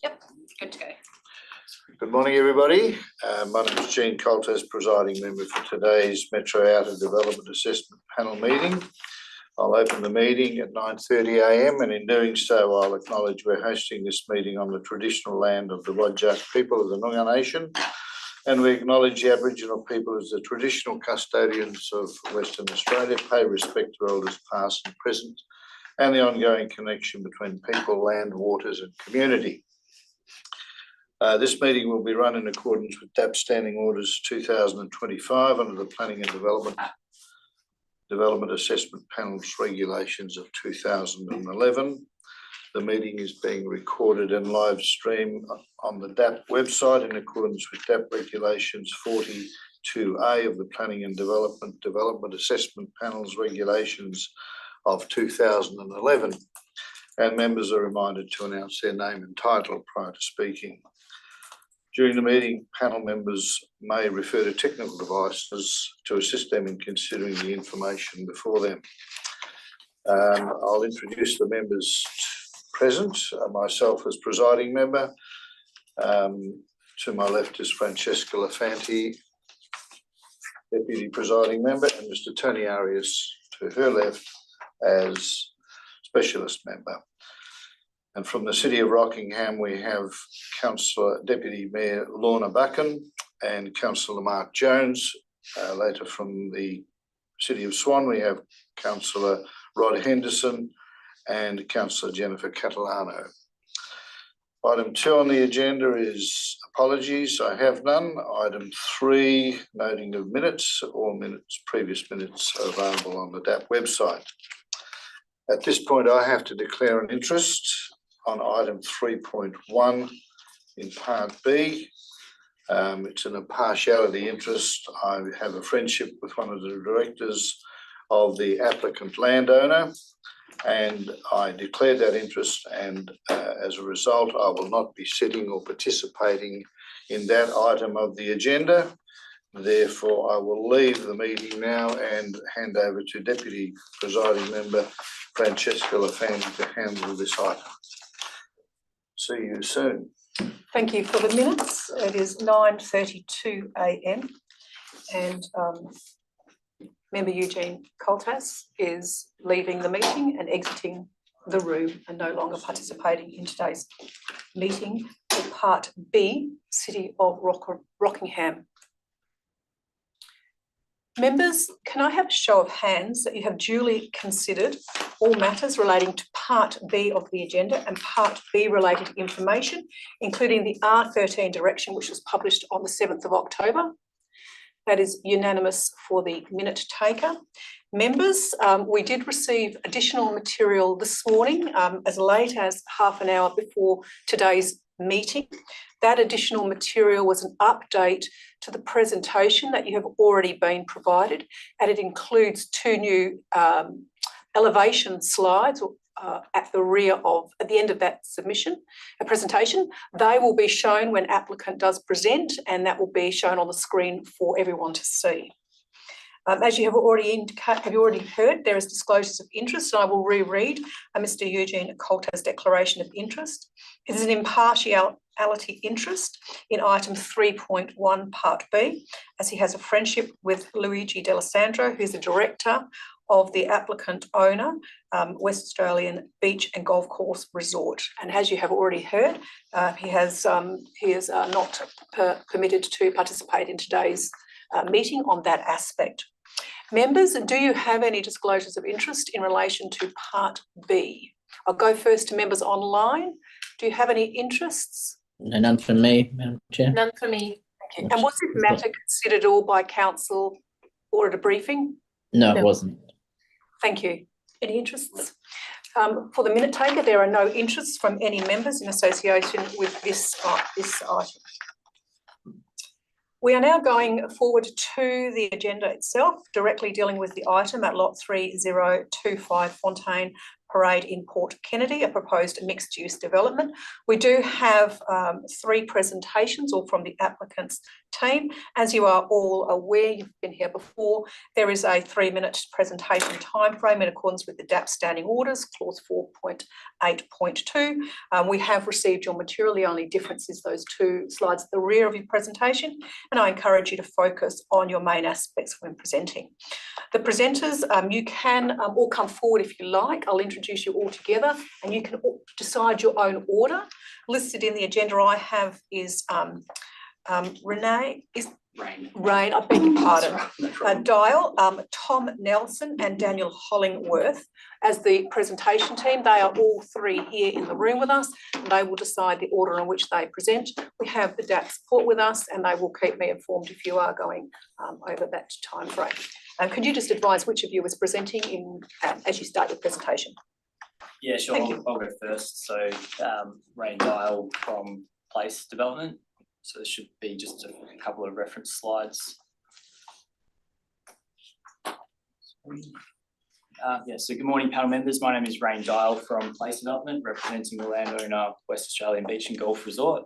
Yep, good to go. Good morning, everybody. My name is Gene Coltes, presiding member for today's Metro Outer Development Assessment Panel meeting. I'll open the meeting at 9:30 a.m. and in doing so, I'll acknowledge we're hosting this meeting on the traditional land of the Wadjuk people of the Noongar Nation, and we acknowledge the Aboriginal people as the traditional custodians of Western Australia, pay respect to elders past and present, and the ongoing connection between people, land, waters and community. This meeting will be run in accordance with DAP Standing Orders 2025 under the Planning and Development Assessment Panel's regulations of 2011. The meeting is being recorded and live streamed on the DAP website in accordance with DAP regulations 42A of the Planning and Development Assessment Panel's regulations of 2011. And members are reminded to announce their name and title prior to speaking. During the meeting, panel members may refer to technical devices to assist them in considering the information before them. I'll introduce the members present, myself as presiding member. To my left is Francesca Lafanti, deputy presiding member, and Mr. Tony Arias to her left as specialist member. And from the City of Rockingham, we have Deputy Mayor Lorna Buchan and Councillor Mark Jones. Later from the City of Swan, we have Councillor Rod Henderson and Councillor Jennifer Catalano. Item 2 on the agenda is apologies. I have none. Item 3, noting of minutes. All previous minutes are available on the DAP website. At this point, I have to declare an interest on item 3.1 in part B. It's an impartiality interest. I have a friendship with one of the directors of the applicant landowner, and I declared that interest, and as a result, I will not be sitting or participating in that item of the agenda. Therefore, I will leave the meeting now and hand over to Deputy Presiding Member Francesca Lafanti to handle this item. See you soon. Thank you for the minutes. It is 9:32 a.m. and Member Eugene Coltas is leaving the meeting and exiting the room and no longer participating in today's meeting for Part B, City of Rockingham. Members, can I have a show of hands that you have duly considered all matters relating to Part B of the agenda and Part B related information, including the R13 direction, which was published on the 7th of October. That is unanimous for the minute taker. Members, we did receive additional material this morning, as late as half an hour before today's meeting. That additional material was an update to the presentation that you have already been provided, and it includes 2 new elevation slides at the end of that presentation. They will be shown when applicant does present, and that will be shown on the screen for everyone to see. As you have already heard, there is disclosures of interest, and I will reread Mr. Eugene Coltas' declaration of interest. It is an impartiality interest in item 3.1 Part B, as he has a friendship with Luigi D'Alessandro, who is the director of the applicant owner, West Australian Beach and Golf Course Resort. And as you have already heard, he is not permitted to participate in today's meeting on that aspect. Members, do you have any disclosures of interest in relation to Part B? I'll go first to members online. Do you have any interests? No, none from me, Madam Chair. None for me. Thank you. And was this matter considered all by council or at a briefing? No, it wasn't. Thank you. Any interests? For the minute taker, there are no interests from any members in association with this item. We are now going forward to the agenda itself, directly dealing with the item at lot 3025 Fontaine Parade in Port Kennedy, a proposed mixed-use development. We do have 3 presentations, all from the applicant's team. As you are all aware, you've been here before, there is a 3-minute presentation timeframe in accordance with the DAP standing orders, clause 4.8.2. We have received your material. The only difference is those 2 slides at the rear of your presentation, and I encourage you to focus on your main aspects when presenting. The presenters, you can all come forward if you like. I'll introduce you all together and you can decide your own order. Listed in the agenda I have is Rain, I beg your pardon, Dial, Tom Nelson and Daniel Hollingworth as the presentation team. They are all 3 here in the room with us, and they will decide the order in which they present. We have the DAP support with us, and they will keep me informed if you are going over that time frame. Could you just advise which of you is presenting in as you start your presentation? Yeah, sure. I'll go first. So Rain Dial from Place Development. So there should be just a couple of reference slides. So good morning, panel members. My name is Rain Dial from Place Development, representing the landowner West Australian Beach and Golf Resort.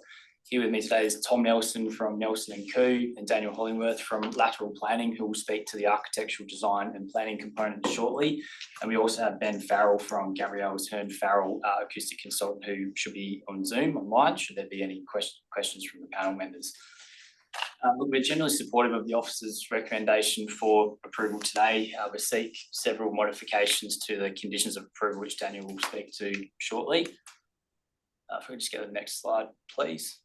Here with me today is Tom Nelson from Nelson & Coo and Daniel Hollingworth from Lateral Planning, who will speak to the architectural design and planning component shortly. And we also have Ben Farrell from Gabrielle's Hearn Farrell, acoustic consultant, who should be on Zoom online, should there be any questions from the panel members. Look, we're generally supportive of the officer's recommendation for approval today. We seek several modifications to the conditions of approval, which Daniel will speak to shortly. If we just go to the next slide, please.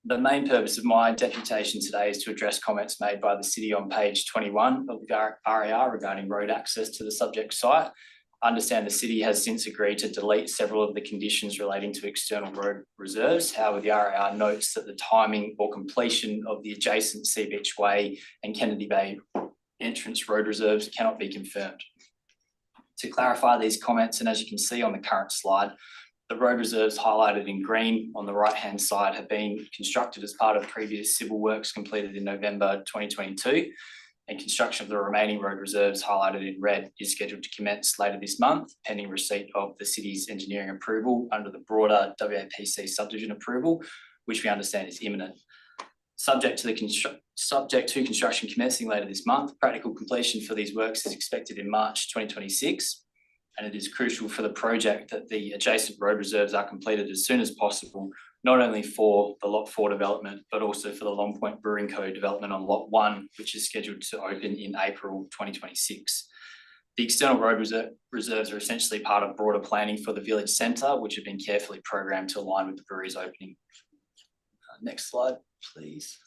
The main purpose of my deputation today is to address comments made by the City on page 21 of the RAR regarding road access to the subject site. I understand the City has since agreed to delete several of the conditions relating to external road reserves. However, the RAR notes that the timing or completion of the adjacent Sea Beach Way and Kennedy Bay entrance road reserves cannot be confirmed. To clarify these comments, and as you can see on the current slide, the road reserves highlighted in green on the right-hand side have been constructed as part of previous civil works completed in November 2022, and construction of the remaining road reserves highlighted in red is scheduled to commence later this month, pending receipt of the City's engineering approval under the broader WAPC subdivision approval, which we understand is imminent. Subject to construction commencing later this month, practical completion for these works is expected in March 2026. And it is crucial for the project that the adjacent road reserves are completed as soon as possible, not only for the Lot 4 development, but also for the Long Point Brewing Co development on Lot 1, which is scheduled to open in April 2026. The external road reserves are essentially part of broader planning for the village centre, which have been carefully programmed to align with the brewery's opening. Next slide, please.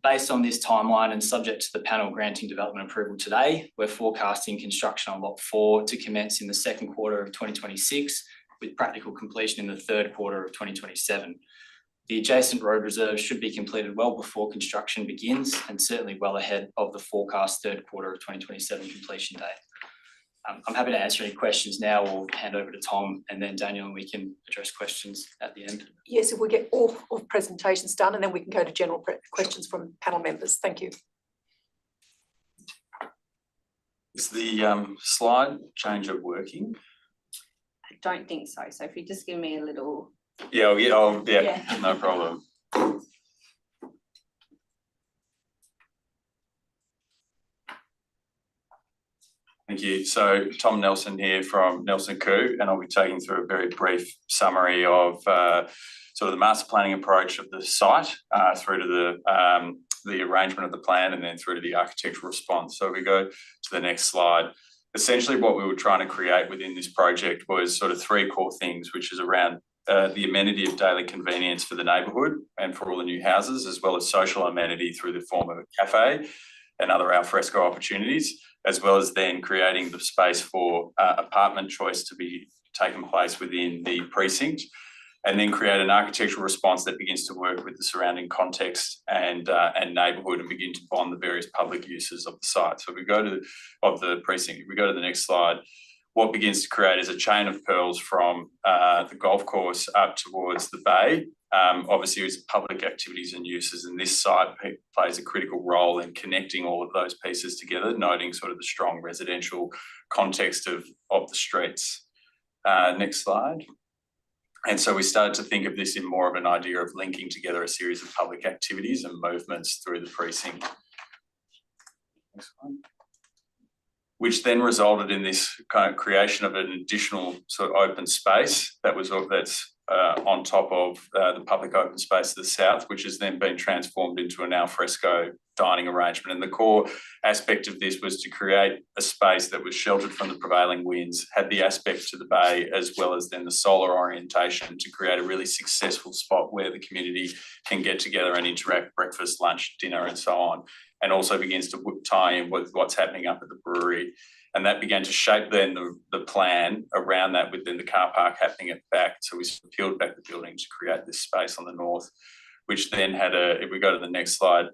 Based on this timeline and subject to the panel granting development approval today, we're forecasting construction on Lot 4 to commence in the second quarter of 2026, with practical completion in the third quarter of 2027. The adjacent road reserve should be completed well before construction begins, and certainly well ahead of the forecast third quarter of 2027 completion date. I'm happy to answer any questions now, or hand over to Tom and then Daniel, and we can address questions at the end. Yes, if we get all of presentations done, and then we can go to general questions from panel members. Thank you. Is the slide changer working? I don't think so. So if you just give me a little. Yeah, yeah. No problem. Thank you. So Tom Nelson here from Nelson & Coo, and I'll be taking through a very brief summary of sort of the master planning approach of the site through to the arrangement of the plan, and then through to the architectural response. So we go to the next slide. Essentially what we were trying to create within this project was sort of 3 core things, which is around the amenity of daily convenience for the neighbourhood and for all the new houses, as well as social amenity through the form of a cafe and other alfresco opportunities, as well as then creating the space for apartment choice to be taken place within the precinct, and then create an architectural response that begins to work with the surrounding context and neighbourhood, and begin to bond the various public uses of the site. So if we go to the precinct, if we go to the next slide, what begins to create is a chain of pearls from the golf course up towards the bay. Obviously, it's public activities and uses, and this site plays a critical role in connecting all of those pieces together, noting sort of the strong residential context of the streets. Next slide. And so we started to think of this in more of an idea of linking together a series of public activities and movements through the precinct. Next one. Which then resulted in this kind of creation of an additional sort of open space that's on top of the public open space to the south, which has then been transformed into an al fresco dining arrangement. And the core aspect of this was to create a space that was sheltered from the prevailing winds, had the aspect to the bay, as well as then the solar orientation to create a really successful spot where the community can get together and interact, breakfast, lunch, dinner, and so on. And also begins to tie in with what's happening up at the brewery. And that began to shape then the plan around that, within the car park happening at the back. So we peeled back the building to create this space on the north, which then had if we go to the next slide,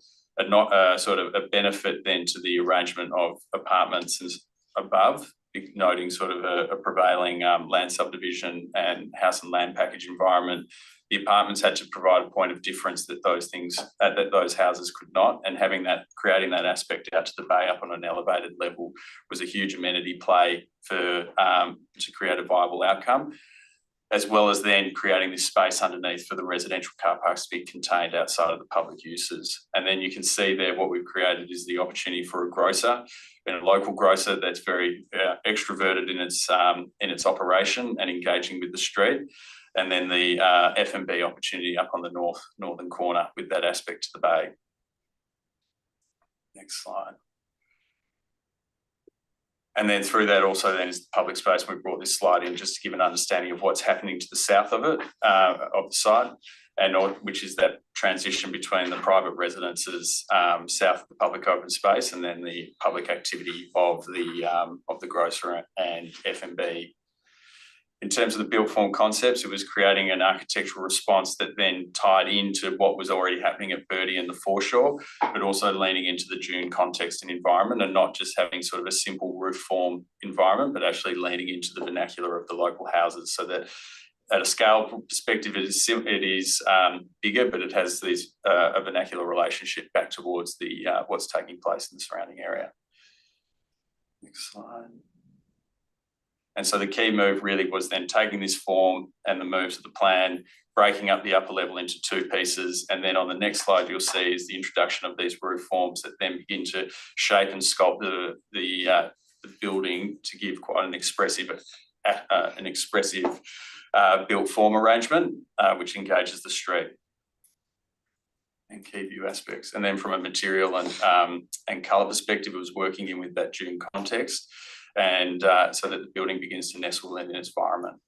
sort of a benefit then to the arrangement of apartments above, noting sort of a prevailing land subdivision and house and land package environment. The apartments had to provide a point of difference that those houses could not, and creating that aspect out to the bay up on an elevated level was a huge amenity play to create a viable outcome, as well as then creating this space underneath for the residential car parks to be contained outside of the public uses. And then you can see there what we've created is the opportunity for a grocer, and a local grocer that's very extroverted in its operation and engaging with the street. And then the F&B opportunity up on the northern corner with that aspect to the bay. Next slide. And then through that also then is the public space. We brought this slide in just to give an understanding of what's happening to the south of it, of the site, and which is that transition between the private residences south of the public open space, and then the public activity of the grocer and F&B. In terms of the built form concepts, it was creating an architectural response that then tied into what was already happening at Birdie and the foreshore, but also leaning into the dune context and environment, and not just having sort of a simple roof form environment, but actually leaning into the vernacular of the local houses, so that at a scale perspective, it is bigger, but it has a vernacular relationship back towards what's taking place in the surrounding area. Next slide. And so the key move really was then taking this form and the moves of the plan, breaking up the upper level into two pieces. And then on the next slide, you'll see is the introduction of these roof forms that then begin to shape and sculpt the building to give quite an expressive built form arrangement, which engages the street and key view aspects. And then from a material and colour perspective, it was working in with that dune context, and so that the building begins to nestle in its environment.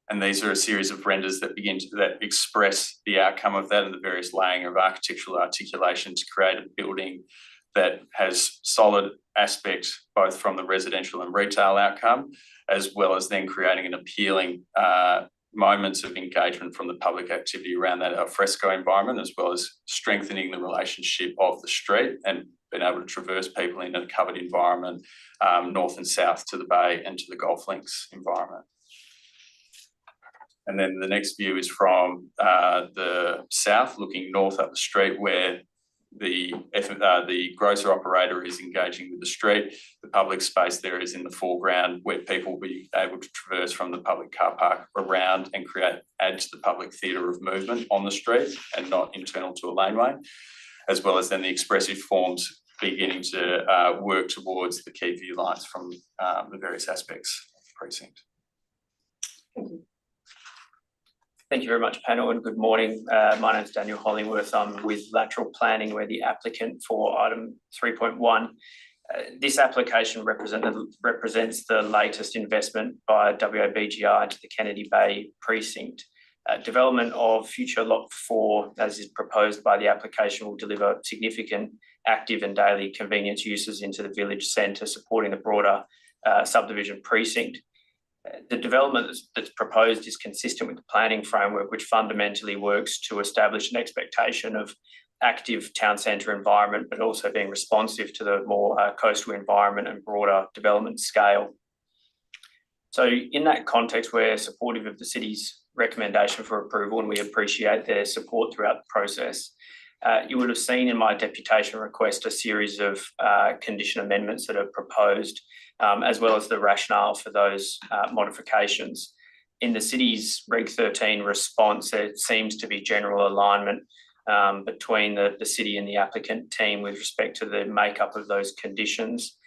And these are a series of renders that express the outcome of that and the various laying of architectural articulation to create a building that has solid aspects both from the residential and retail outcome, as well as then creating an appealing moments of engagement from the public activity around that al fresco environment, as well as strengthening the relationship of the street and being able to traverse people in a covered environment, north and south to the bay and to the golf links environment. And then the next view is from the south, looking north up the street, where the grocer operator is engaging with the street. The public space there is in the foreground, where people will be able to traverse from the public car park around and add to the public theatre of movement on the street and not internal to a laneway, as well as then the expressive forms beginning to work towards the key view lines from the various aspects of the precinct. Thank you very much, panel, and good morning. My name is Daniel Hollingworth. I'm with Lateral Planning. We're the applicant for item 3.1. This application represents the latest investment by WABGR into the Kennedy Bay precinct. Development of future Lot 4, as is proposed by the application, will deliver significant active and daily convenience uses into the village centre, supporting the broader subdivision precinct. The development that's proposed is consistent with the planning framework, which fundamentally works to establish an expectation of active town centre environment, but also being responsive to the more coastal environment and broader development scale. So in that context, we're supportive of the city's recommendation for approval, and we appreciate their support throughout the process. You would have seen in my deputation request a series of condition amendments that are proposed, as well as the rationale for those modifications. In the city's Reg 13 response, there seems to be general alignment between the city and the applicant team with respect to the makeup of those conditions.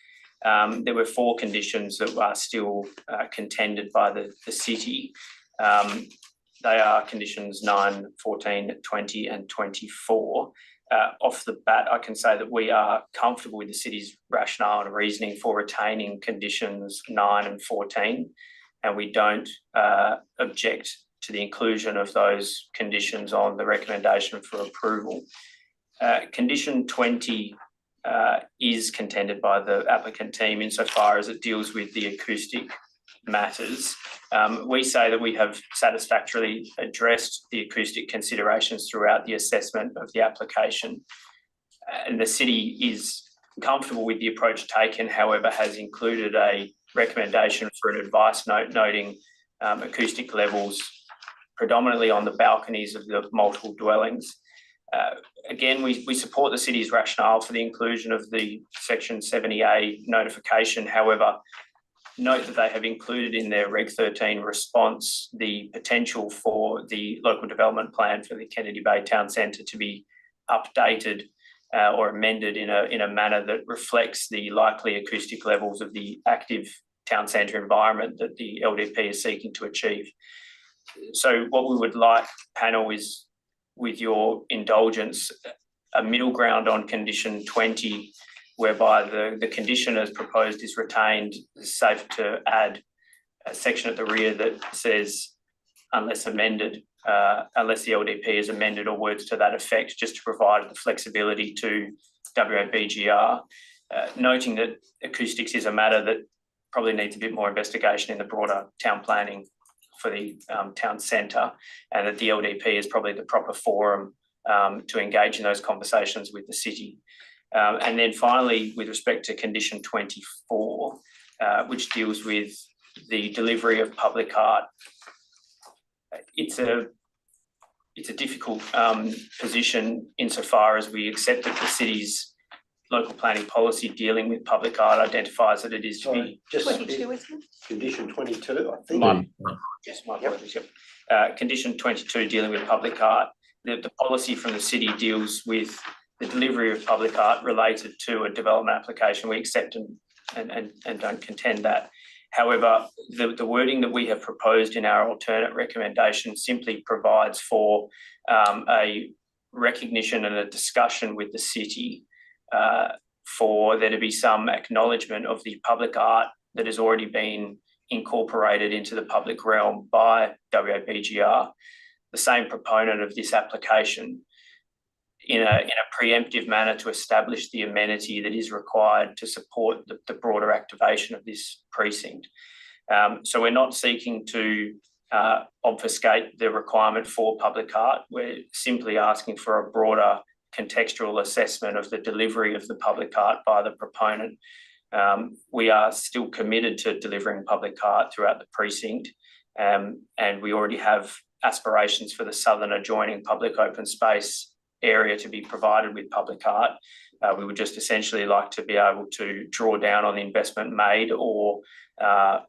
There were 4 conditions that are still contended by the city. They are conditions 9, 14, 20 and 24. Off the bat, I can say that we are comfortable with the city's rationale and reasoning for retaining conditions 9 and 14, and we don't object to the inclusion of those conditions on the recommendation for approval. Condition 20 is contended by the applicant team insofar as it deals with the acoustic matters. We say that we have satisfactorily addressed the acoustic considerations throughout the assessment of the application, and the city is comfortable with the approach taken, however, has included a recommendation for an advice note noting acoustic levels predominantly on the balconies of the multiple dwellings. Again, we support the city's rationale for the inclusion of the Section 70A notification. However, note that they have included in their Reg 13 response the potential for the local development plan for the Kennedy Bay Town Centre to be updated or amended in a manner that reflects the likely acoustic levels of the active town centre environment that the LDP is seeking to achieve. So what we would like, panel, is, with your indulgence, a middle ground on condition 20, whereby the condition as proposed is retained. It's safe to add a section at the rear that says, unless amended, unless the LDP is amended, or words to that effect, just to provide the flexibility to WABGR, noting that acoustics is a matter that probably needs a bit more investigation in the broader town planning for the town centre, and that the LDP is probably the proper forum to engage in those conversations with the city. And then finally, with respect to condition 24, which deals with the delivery of public art, it's a difficult position insofar as we accept that the city's local planning policy dealing with public art identifies that it is to be... Just 22, isn't it? condition 22, I think. My apologies, yep. Condition 22 dealing with public art. The policy from the city deals with the delivery of public art related to a development application. We accept and don't contend that. However, the wording that we have proposed in our alternate recommendation simply provides for a recognition and a discussion with the city for there to be some acknowledgement of the public art that has already been incorporated into the public realm by WABGR, the same proponent of this application, in a preemptive manner to establish the amenity that is required to support the broader activation of this precinct. So we're not seeking to obfuscate the requirement for public art. We're simply asking for a broader contextual assessment of the delivery of the public art by the proponent. We are still committed to delivering public art throughout the precinct, and we already have aspirations for the southern adjoining public open space area to be provided with public art. We would just essentially like to be able to draw down on the investment made, or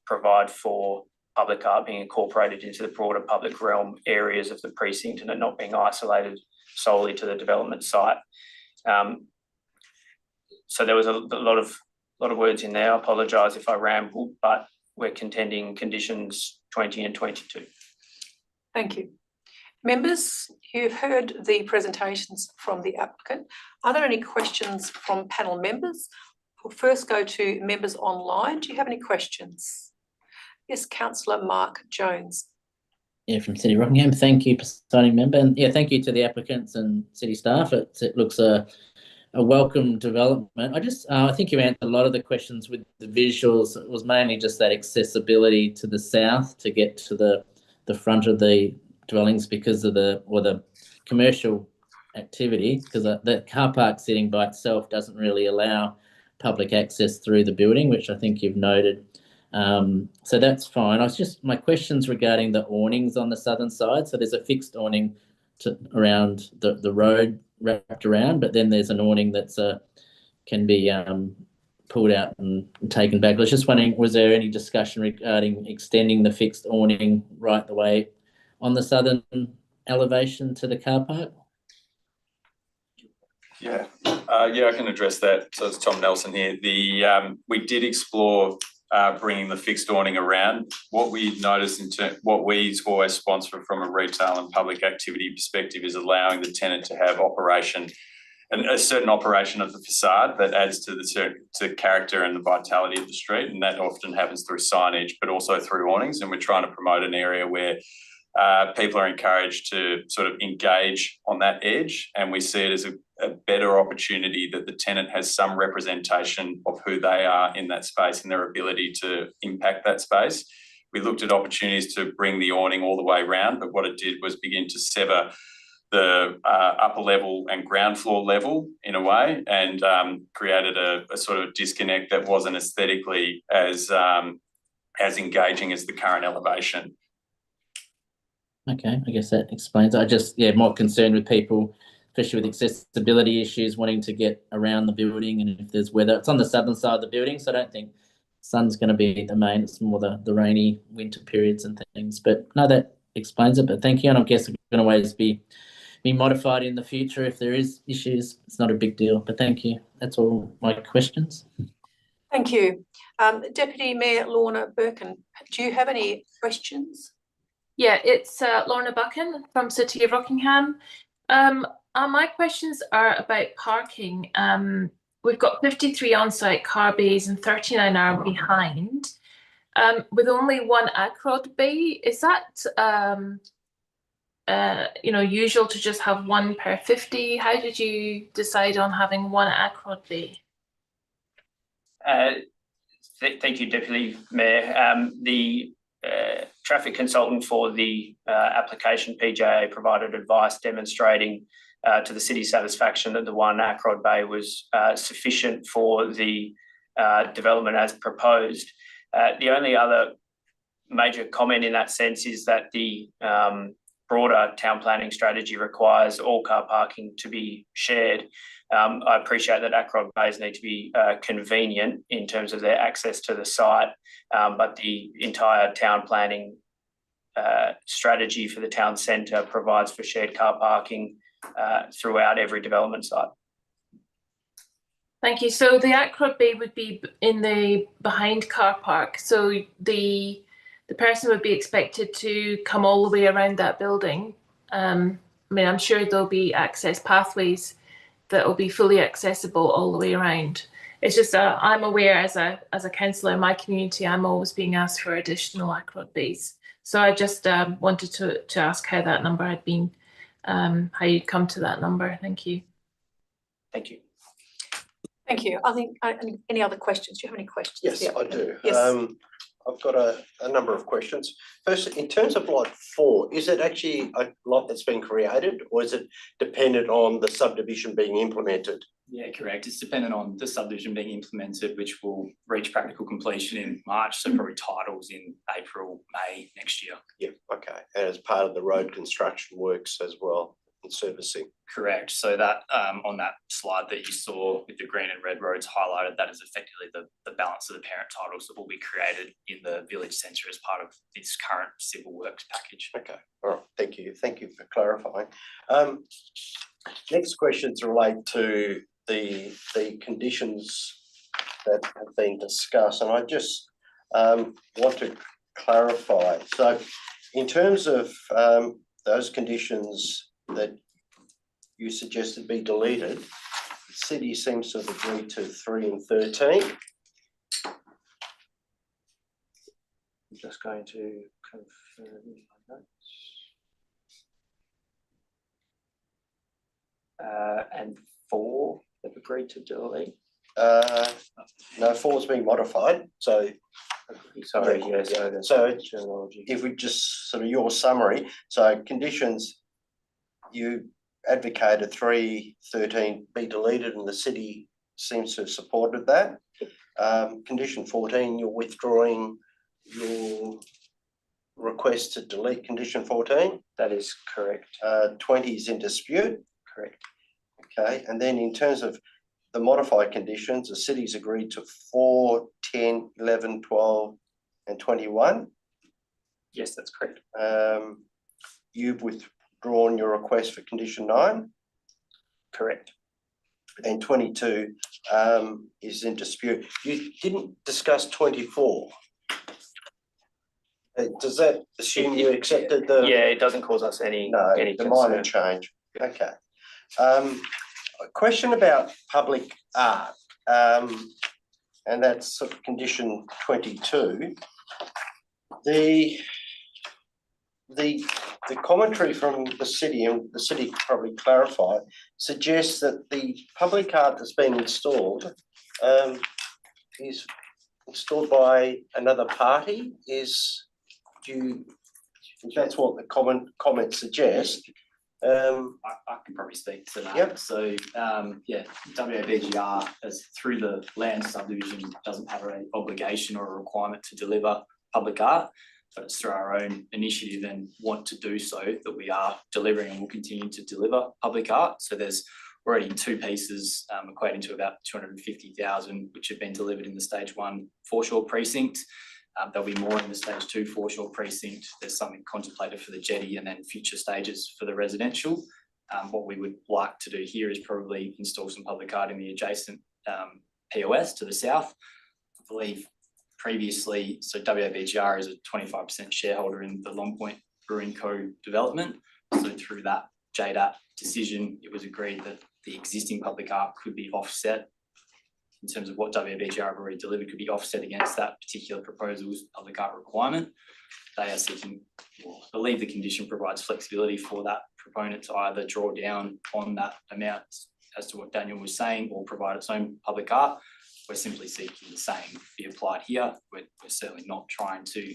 provide for public art being incorporated into the broader public realm areas of the precinct, and it not being isolated solely to the development site. So there was a lot of words in there. I apologise if I rambled, but we're contending conditions 20 and 22. Thank you. Members, you've heard the presentations from the applicant. Are there any questions from panel members? We'll first go to members online. Do you have any questions? Yes, Councillor Mark Jones. Yeah, from City Rockingham. Thank you, presiding member, and yeah, thank you to the applicants and city staff. It looks a welcome development. I think you answered a lot of the questions with the visuals. It was mainly just that accessibility to the south to get to the front of the dwellings because of the commercial activity, because the car park sitting by itself doesn't really allow public access through the building, which I think you've noted. So that's fine. My question's regarding the awnings on the southern side. So there's a fixed awning around the road wrapped around, but then there's an awning that's can be pulled out and taken back. I was just wondering, was there any discussion regarding extending the fixed awning right the way on the southern elevation to the car park? Yeah, I can address that. So it's Tom Nelson here. We did explore bringing the fixed awning around. What we noticed what we always sponsor from a retail and public activity perspective is allowing the tenant to have a certain operation of the facade that adds to the character and the vitality of the street, and that often happens through signage, but also through awnings. And we're trying to promote an area where people are encouraged to sort of engage on that edge, and we see it as a better opportunity that the tenant has some representation of who they are in that space and their ability to impact that space. We looked at opportunities to bring the awning all the way around, but what it did was begin to sever the upper level and ground floor level in a way, and created a sort of disconnect that wasn't aesthetically as engaging as the current elevation. Okay, I guess that explains it. More concerned with people, especially with accessibility issues, wanting to get around the building, and if there's weather. It's on the southern side of the building, so I don't think sun's going to be the main. It's more the rainy winter periods and things. But no, that explains it. But thank you, and I guess it's going to always be modified in the future if there is issues. It's not a big deal. But thank you. That's all my questions. Thank you. Deputy Mayor Lorna Birkin, do you have any questions? Yeah, it's Lorna Buchan from City of Rockingham. My questions are about parking. We've got 53 on-site car bays and 39 are behind, with only one Acrod bay. Is that usual to just have one per 50? How did you decide on having one Acrod bay? Thank you, Deputy Mayor. The traffic consultant for the application, PJA, provided advice demonstrating to the city's satisfaction that the one Acrod bay was sufficient for the development as proposed. The only other major comment in that sense is that the broader town planning strategy requires all car parking to be shared. I appreciate that Acrod bays need to be convenient in terms of their access to the site, but the entire town planning strategy for the town centre provides for shared car parking throughout every development site. Thank you. So the Acrod bay would be in the behind car park. So the person would be expected to come all the way around that building. I'm sure there'll be access pathways that will be fully accessible all the way around. It's just I'm aware as a councillor in my community, I'm always being asked for additional Acrod bays. So I just wanted to ask how that number had been, how you'd come to that number. Thank you. Thank you. Thank you. I think any other questions? Do you have any questions? Yes, I do. Yes. I've got a number of questions. First, in terms of lot 4, is it actually a lot that's been created, or is it dependent on the subdivision being implemented? Yeah, correct. It's dependent on the subdivision being implemented, which will reach practical completion in March, so probably titles in April, May next year. Yeah, okay. And as part of the road construction works as well, and servicing. Correct. So that on that slide that you saw with the green and red roads highlighted, that is effectively the balance of the parent titles that will be created in the village centre as part of this current civil works package. Okay, all right. Thank you. Thank you for clarifying. Next questions relate to the conditions that have been discussed, and I just want to clarify. So in terms of those conditions that you suggested be deleted, the city seems to have agreed to 3 and 13. I'm just going to confirm my notes. And 4 they've agreed to delete. No, 4's been modified. So sorry, yeah, so if we just sort of your summary, so conditions, you advocated 3.13 be deleted, and the city seems to have supported that. Condition 14, you're withdrawing your request to delete condition 14. That is correct. 20 is in dispute. Correct. Okay, and then in terms of the modified conditions, the city's agreed to 4, 10, 11, 12 and 21. Yes, that's correct. You've withdrawn your request for condition 9. Correct. And 22 is in dispute. You didn't discuss 24. Does that assume you accepted the? Yeah, it doesn't cause us any The minor change. Okay. A question about public art, and that's sort of condition 22. The commentary from the city, and the city could probably clarify, suggests that the public art that's been installed is installed by another party. That's what the comment suggests. I can probably speak to that. Yep. So, WABGR, as through the land subdivision, doesn't have an obligation or a requirement to deliver public art, but it's through our own initiative and want to do so that we are delivering and will continue to deliver public art. So there's already 2 pieces equating to about 250,000, which have been delivered in the stage 1 foreshore precinct. There'll be more in the stage 2 foreshore precinct. There's something contemplated for the jetty and then future stages for the residential. What we would like to do here is probably install some public art in the adjacent POS to the south. I believe previously, so WABGR is a 25% shareholder in the Long Point Brewing Co development. So through that JDAP decision, it was agreed that the existing public art could be offset in terms of what WABGR have already delivered, could be offset against that particular proposal's public art requirement. They are seeking, I believe the condition provides flexibility for that proponent to either draw down on that amount as to what Daniel was saying or provide its own public art. We're simply seeking the same be applied here. We're certainly not trying to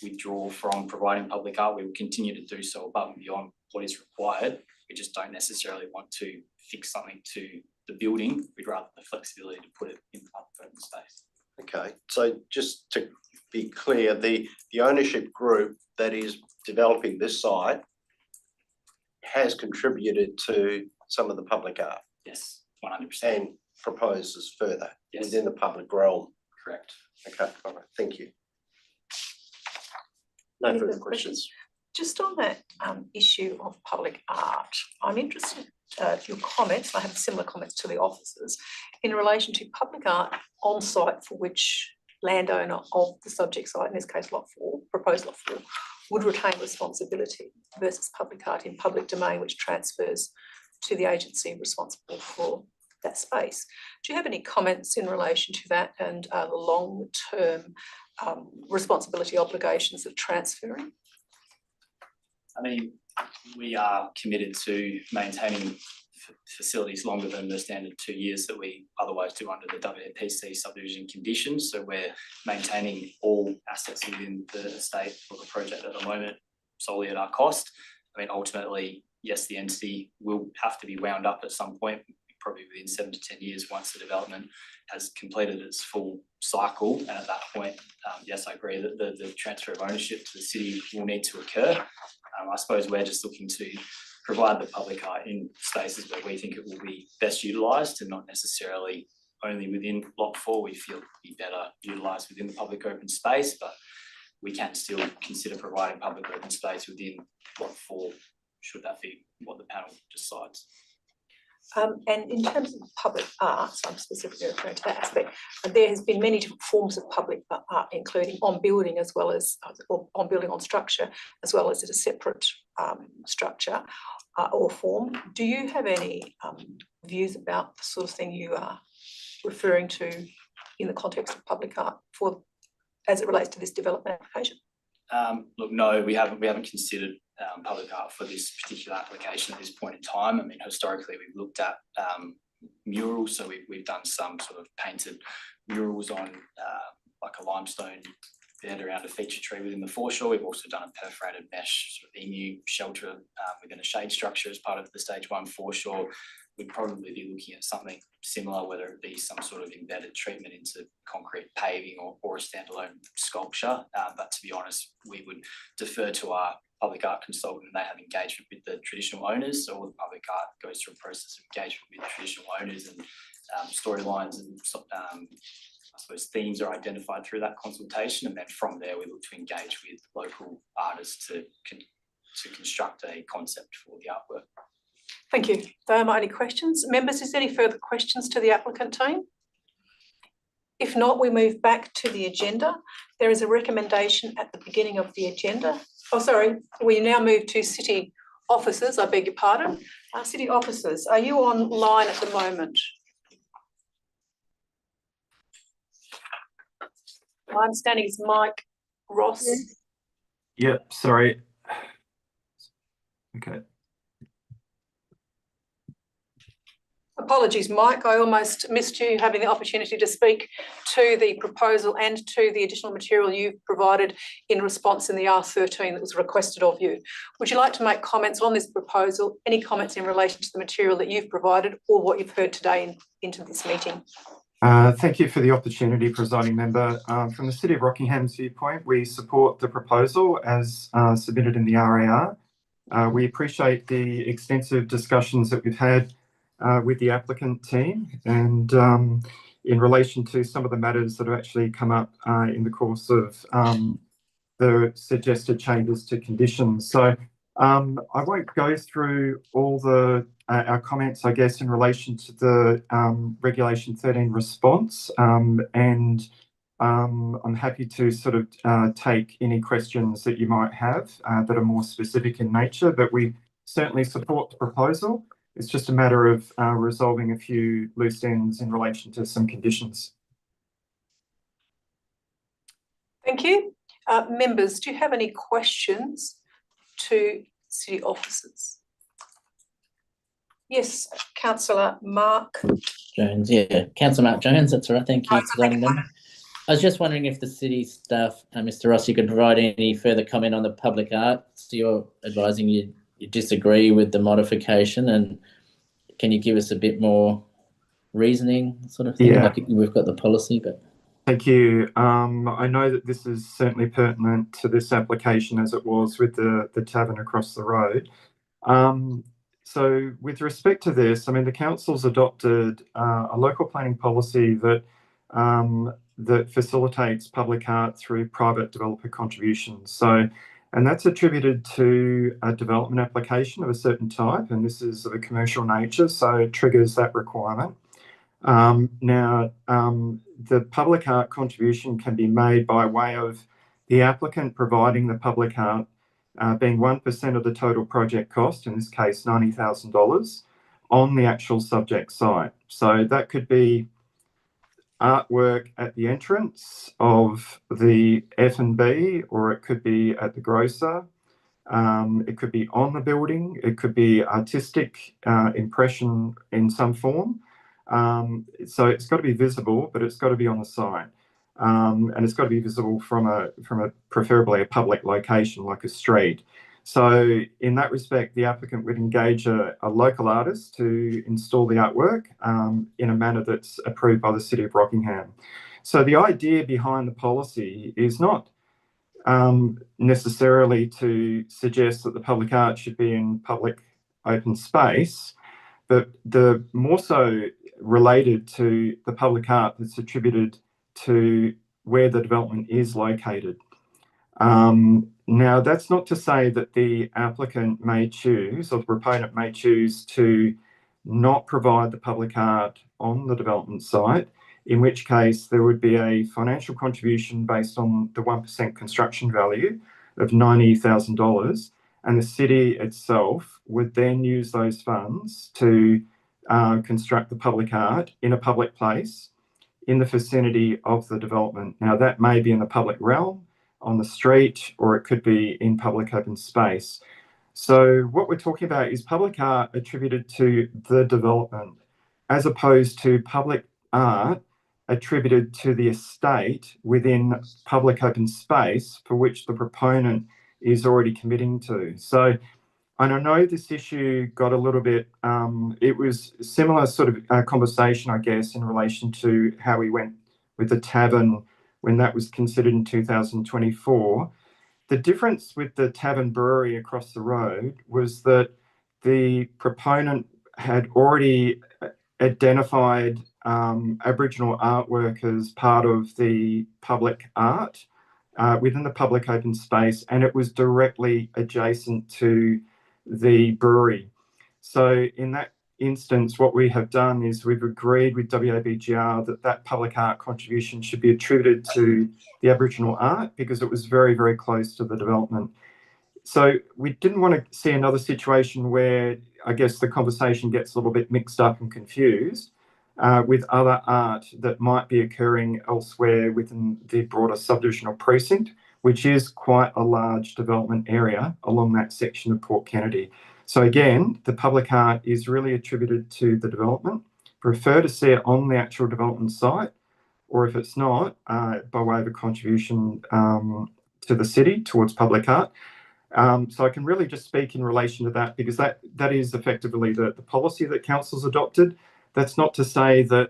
withdraw from providing public art. We will continue to do so above and beyond what is required. We just don't necessarily want to fix something to the building. We'd rather the flexibility to put it in public open space. Okay, so just to be clear, the ownership group that is developing this site has contributed to some of the public art. Yes, 100%. And proposes further Yes. within the public realm. Correct. Okay, all right, thank you. No Any further further questions. Just on that issue of public art, I'm interested your comments. I have similar comments to the officers in relation to public art on site for which landowner of the subject site, in this case lot 4, proposed lot 4, would retain responsibility versus public art in public domain, which transfers to the agency responsible for that space. Do you have any comments in relation to that and the long-term responsibility obligations of transferring? I mean, we are committed to maintaining facilities longer than the standard 2 years that we otherwise do under the WPC subdivision conditions. So we're maintaining all assets within the estate of the project at the moment solely at our cost. I mean, ultimately, yes, the entity will have to be wound up at some point, probably within 7 to 10 years once the development has completed its full cycle. And at that point, yes, I agree that the transfer of ownership to the city will need to occur. I suppose we're just looking to provide the public art in spaces where we think it will be best utilised and not necessarily only within lot 4. We feel it would be better utilised within the public open space, but we can still consider providing public open space within lot 4, should that be what the panel decides. And in terms of public art, so I'm specifically referring to that aspect, there has been many different forms of public art, including on building as well as on building on structure, as well as at a separate structure or form. Do you have any views about the sort of thing you are referring to in the context of public art for as it relates to this development application? Look, no, we haven't considered public art for this particular application at this point in time. I mean, historically, we've looked at murals, so we've done some sort of painted murals on like a limestone bed around a feature tree within the foreshore. We've also done a perforated mesh sort of emu shelter within a shade structure as part of the stage 1 foreshore. We'd probably be looking at something similar, whether it be some sort of embedded treatment into concrete paving or a standalone sculpture. But to be honest, we would defer to our public art consultant, and they have engagement with the traditional owners. So all the public art goes through a process of engagement with the traditional owners, and storylines and I suppose themes are identified through that consultation, and then from there we look to engage with local artists to construct a concept for the artwork. Thank you. Those are my only questions. Members, is there any further questions to the applicant team? If not, we move back to the agenda. There is a recommendation at the beginning of the agenda. Oh, sorry, we now move to city officers, I beg your pardon. City officers, are you online at the moment? My understanding is Mike Ross. Yep, sorry. Okay. Apologies, Mike. I almost missed you having the opportunity to speak to the proposal and to the additional material you've provided in response in the R13 that was requested of you. Would you like to make comments on this proposal? Any comments in relation to the material that you've provided or what you've heard today into this meeting? Thank you for the opportunity, presiding member. From the City of Rockingham's viewpoint, we support the proposal as submitted in the RAR. We appreciate the extensive discussions that we've had with the applicant team, and in relation to some of the matters that have actually come up in the course of the suggested changes to conditions. So I won't go through all the our comments, I guess, in relation to the Regulation 13 response, and I'm happy to sort of take any questions that you might have that are more specific in nature, but we certainly support the proposal. It's just a matter of resolving a few loose ends in relation to some conditions. Thank you. Members, do you have any questions to city officers? Yes, Councillor Mark Jones, yeah. Councillor Mark Jones, that's all right. Thank you, Oh, presiding member. I was just wondering if the city staff, Mr. Ross, you could provide any further comment on the public art. So you're advising you disagree with the modification, and can you give us a bit more reasoning sort of thing? Yeah. Like we've got the policy, but. Thank you. I know that this is certainly pertinent to this application as it was with the tavern across the road. So with respect to this, I mean, the council's adopted a local planning policy that that facilitates public art through private developer contributions. So, and that's attributed to a development application of a certain type, and this is of a commercial nature, so it triggers that requirement. Now, the public art contribution can be made by way of the applicant providing the public art being 1% of the total project cost, in this case $90,000, on the actual subject site. So that could be artwork at the entrance of the F&B, or it could be at the grocer. It could be on the building. It could be artistic impression in some form. So it's got to be visible, but it's got to be on the site, and it's got to be visible from a preferably a public location like a street. So in that respect, the applicant would engage a local artist to install the artwork in a manner that's approved by the City of Rockingham. So the idea behind the policy is not necessarily to suggest that the public art should be in public open space, but the more so related to the public art that's attributed to where the development is located. Now, that's not to say that the applicant may choose, or the proponent may choose, to not provide the public art on the development site, in which case there would be a financial contribution based on the 1% construction value of $90,000, and the city itself would then use those funds to construct the public art in a public place in the vicinity of the development. Now, that may be in the public realm, on the street, or it could be in public open space. So what we're talking about is public art attributed to the development, as opposed to public art attributed to the estate within public open space for which the proponent is already committing to. So, and I know this issue got a little bit, it was similar sort of conversation, I guess, in relation to how we went with the tavern when that was considered in 2024. The difference with the tavern brewery across the road was that the proponent had already identified Aboriginal artwork as part of the public art within the public open space, and it was directly adjacent to the brewery. So in that instance, what we have done is we've agreed with WABGR that that public art contribution should be attributed to the Aboriginal art because it was very, very close to the development. So we didn't want to see another situation where I guess the conversation gets a little bit mixed up and confused with other art that might be occurring elsewhere within the broader subdivisional precinct, which is quite a large development area along that section of Port Kennedy. So again, the public art is really attributed to the development. Prefer to see it on the actual development site, or if it's not, by way of a contribution to the city towards public art. So I can really just speak in relation to that because that is effectively the policy that council's adopted. That's not to say that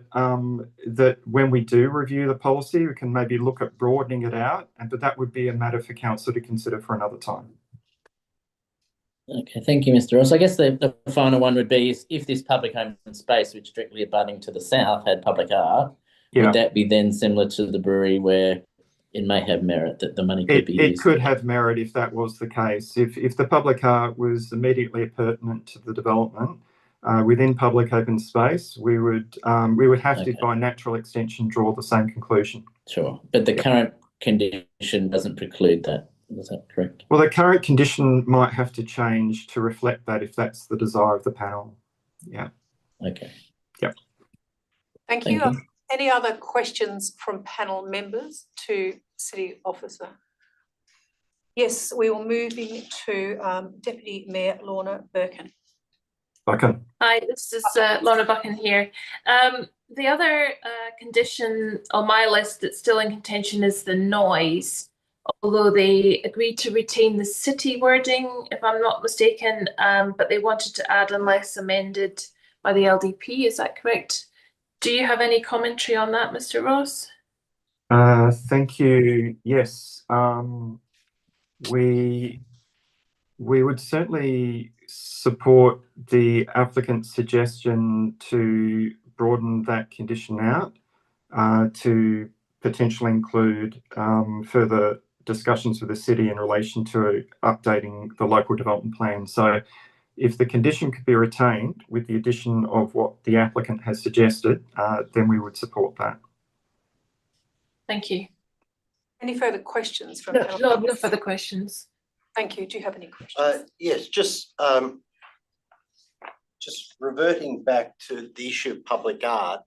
that when we do review the policy, we can maybe look at broadening it out, but that would be a matter for council to consider for another time. Okay, thank you, Mr. Ross. I guess the final one would be if this public open space, which directly abutting to the south, had public art, would that be then similar to the brewery where it may have merit that the money could be used? It could have merit if that was the case. If the public art was immediately pertinent to the development within public open space, we would have to, by natural extension, draw the same conclusion. Sure, but the current condition doesn't preclude that. Is that correct? Well, the current condition might have to change to reflect that if that's the desire of the panel. Yeah. Okay. Yep. Thank you. Any other questions from panel members to City Officer? Yes, we will move to Deputy Mayor Lorna Birkin. Buchan. Hi, this is Lorna Buchan here. The other condition on my list that's still in contention is the noise, although they agreed to retain the city wording, if I'm not mistaken, but they wanted to add unless amended by the LDP. Is that correct? Do you have any commentary on that, Mr. Ross? Thank you. Yes, we would certainly support the applicant's suggestion to broaden that condition out to potentially include further discussions with the city in relation to updating the local development plan. So if the condition could be retained with the addition of what the applicant has suggested, then we would support that. Thank you. Any further questions from no further questions. Thank you. Do you have any questions? Yes, just reverting back to the issue of public art.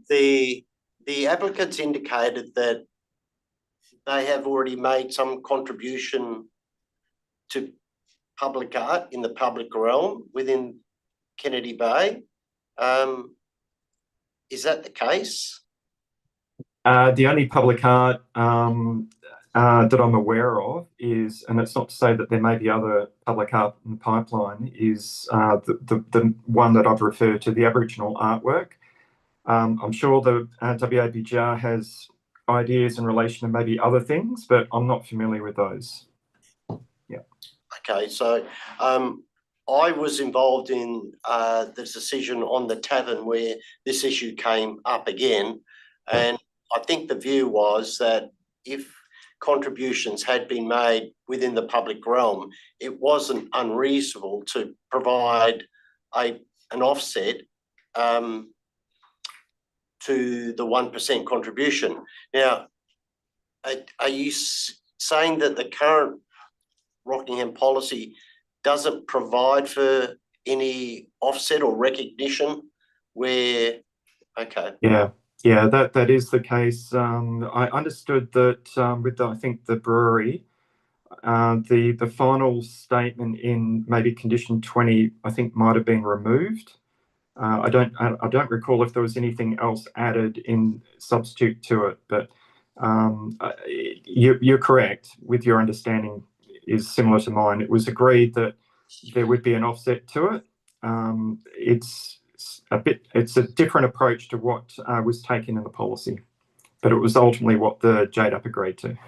The applicants indicated that they have already made some contribution to public art in the public realm within Kennedy Bay. Is that the case? The only public art that I'm aware of is, and it's not to say that there may be other public art in the pipeline, is the one that I've referred to, the Aboriginal artwork. I'm sure the WABGR has ideas in relation to maybe other things, but I'm not familiar with those. Yeah. Okay, so I was involved in the decision on the tavern where this issue came up again, and I think the view was that if contributions had been made within the public realm, it wasn't unreasonable to provide an offset to the 1% contribution. Now, are you saying that the current Rockingham policy doesn't provide for any offset or recognition where, okay. Yeah, that is the case. I understood that with I think the brewery, the final statement in maybe condition 20, I think might have been removed. I don't recall if there was anything else added in substitute to it, but you're correct with your understanding is similar to mine. It was agreed that there would be an offset to it. It's a different approach to what was taken in the policy, but it was ultimately what the JDAP agreed to.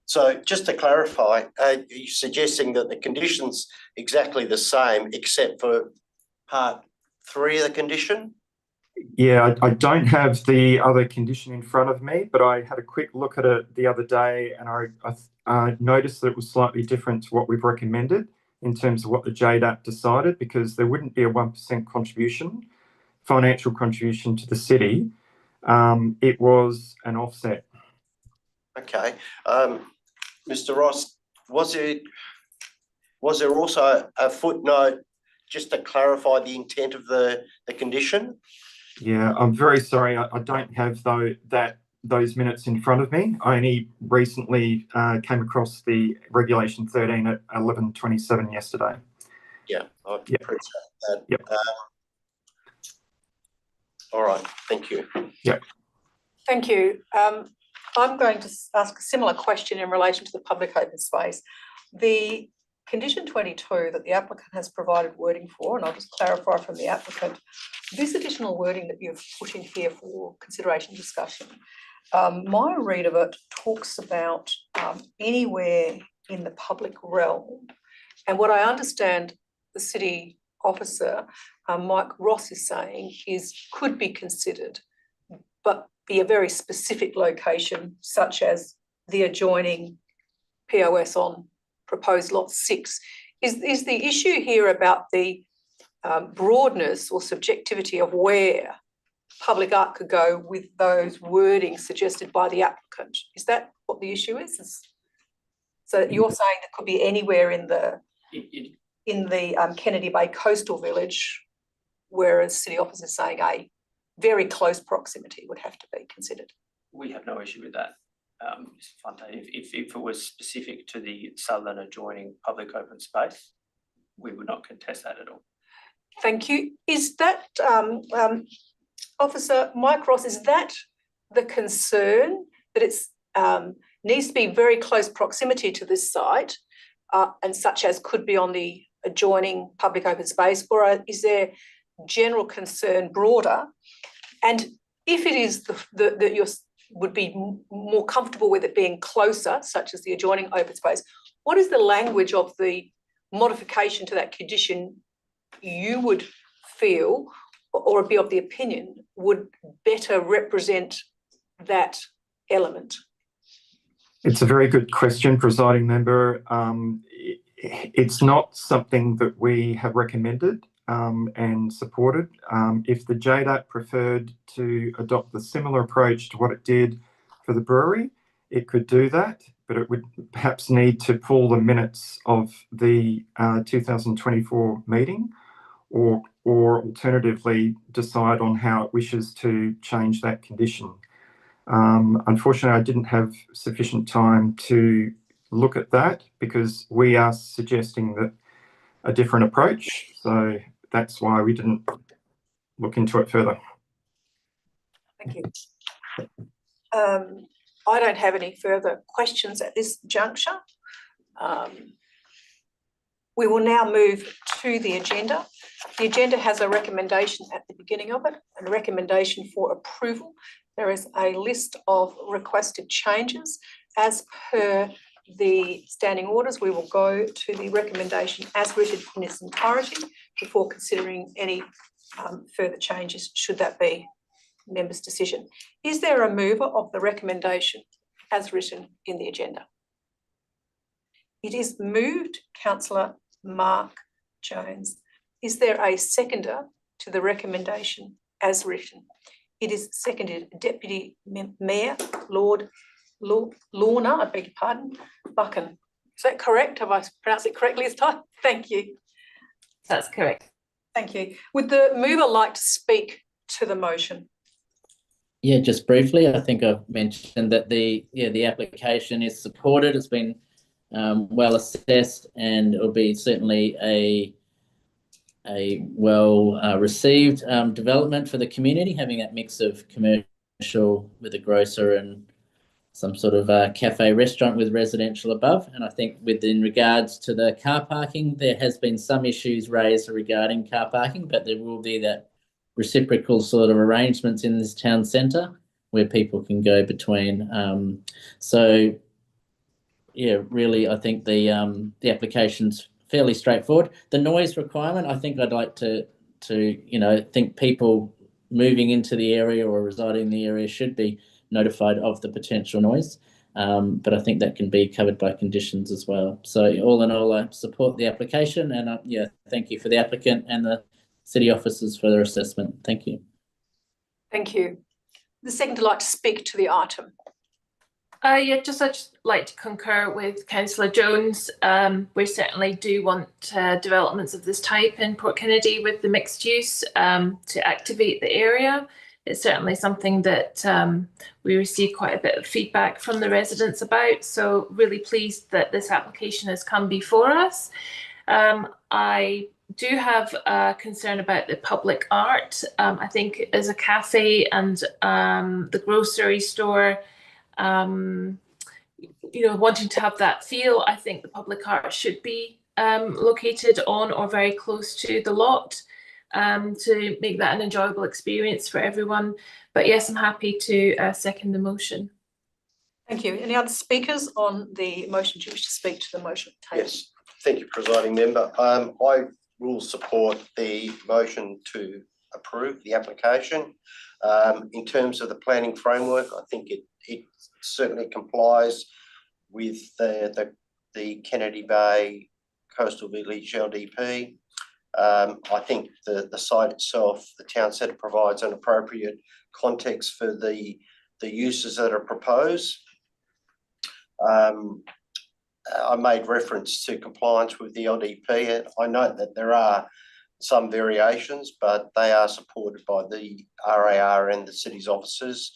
So just to clarify, you're suggesting that the condition's exactly the same except for part 3 of the condition? Yeah, I don't have the other condition in front of me, but I had a quick look at it the other day, and I noticed that it was slightly different to what we've recommended in terms of what the JDAP decided, because there wouldn't be a 1% contribution, financial contribution to the city. It was an offset. Okay. Mr. Ross, was there also a footnote just to clarify the intent of the condition? Yeah, I'm very sorry. I don't have those minutes in front of me. I only recently came across the Regulation 13 at 11:27 yesterday. Yeah, I appreciate that. Yep. All right, thank you. Yep. Thank you. I'm going to ask a similar question in relation to the public open space. The condition 22 that the applicant has provided wording for, and I'll just clarify from the applicant, this additional wording that you've put in here for consideration and discussion, my read of it talks about anywhere in the public realm. And what I understand the city officer, Mike Ross, is saying is could be considered, but be a very specific location, such as the adjoining POS on proposed lot 6. Is the issue here about the broadness or subjectivity of where public art could go with those wordings suggested by the applicant? Is that what the issue is? So you're saying that could be anywhere in the Kennedy Bay coastal village, whereas city officer is saying a very close proximity would have to be considered. We have no issue with that, Mr. Fonte. If it was specific to the southern adjoining public open space, we would not contest that at all. Thank you. Is that, Officer Mike Ross, is that the concern, that it's needs to be very close proximity to this site, and such as could be on the adjoining public open space, or is there general concern broader? And if it is that you would be more comfortable with it being closer, such as the adjoining open space, what is the language of the modification to that condition you would feel or be of the opinion would better represent that element? It's a very good question, presiding member. It's not something that we have recommended and supported. If the JDAP preferred to adopt the similar approach to what it did for the brewery, it could do that, but it would perhaps need to pull the minutes of the 2024 meeting, or alternatively decide on how it wishes to change that condition. Unfortunately, I didn't have sufficient time to look at that because we are suggesting that a different approach. So that's why we didn't look into it further. Thank you. I don't have any further questions at this juncture. We will now move to the agenda. The agenda has a recommendation at the beginning of it, a recommendation for approval. There is a list of requested changes. As per the standing orders, we will go to the recommendation as written in its entirety before considering any further changes, should that be members' decision. Is there a mover of the recommendation as written in the agenda? It is moved, Councillor Mark Jones. Is there a seconder to the recommendation as written? It is seconded, Deputy Mayor Lorna, I beg your pardon, Buchan. Is that correct? Have I pronounced it correctly this time? Thank you. That's correct. Thank you. Would the mover like to speak to the motion? Yeah, just briefly, I think I've mentioned that the application is supported. It's been well assessed, and it'll be certainly well received development for the community, having that mix of commercial with a grocer and some sort of cafe restaurant with residential above. And I think in regards to the car parking, there has been some issues raised regarding car parking, but there will be that reciprocal sort of arrangements in this town centre where people can go between. So yeah, really, I think the application's fairly straightforward. The noise requirement, I think I'd like to think people moving into the area or residing in the area should be notified of the potential noise, but I think that can be covered by conditions as well. So all in all, I support the application, and thank you for the applicant and the city officers for their assessment. Thank you. Thank you. The second, like to speak to the item. I'd just like to concur with Councillor Jones. We certainly do want developments of this type in Port Kennedy with the mixed use to activate the area. It's certainly something that we receive quite a bit of feedback from the residents about. So really pleased that this application has come before us. I do have a concern about the public art. I think as a cafe and the grocery store, wanting to have that feel, I think the public art should be located on or very close to the lot to make that an enjoyable experience for everyone. But yes, I'm happy to second the motion. Thank you. Any other speakers on the motion? Do you wish to speak to the motion? Yes, thank you, presiding member. I will support the motion to approve the application. In terms of the planning framework, I think it certainly complies with the Kennedy Bay Coastal Village LDP. I think the site itself, the town centre, provides an appropriate context for the uses that are proposed. I made reference to compliance with the LDP, and I note that there are some variations, but they are supported by the RAR and the city's officers.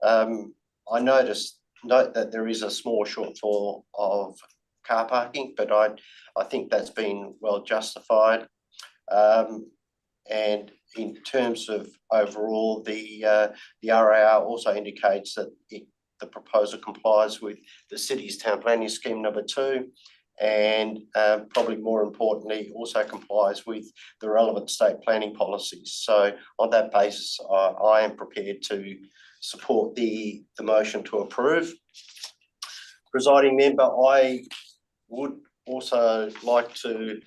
I note that there is a small shortfall of car parking, but I think that's been well justified. And in terms of overall, the RAR also indicates that the proposal complies with the city's town planning scheme number 2, and probably more importantly, also complies with the relevant state planning policies. So on that basis, I am prepared to support the motion to approve. Presiding member, I would also like to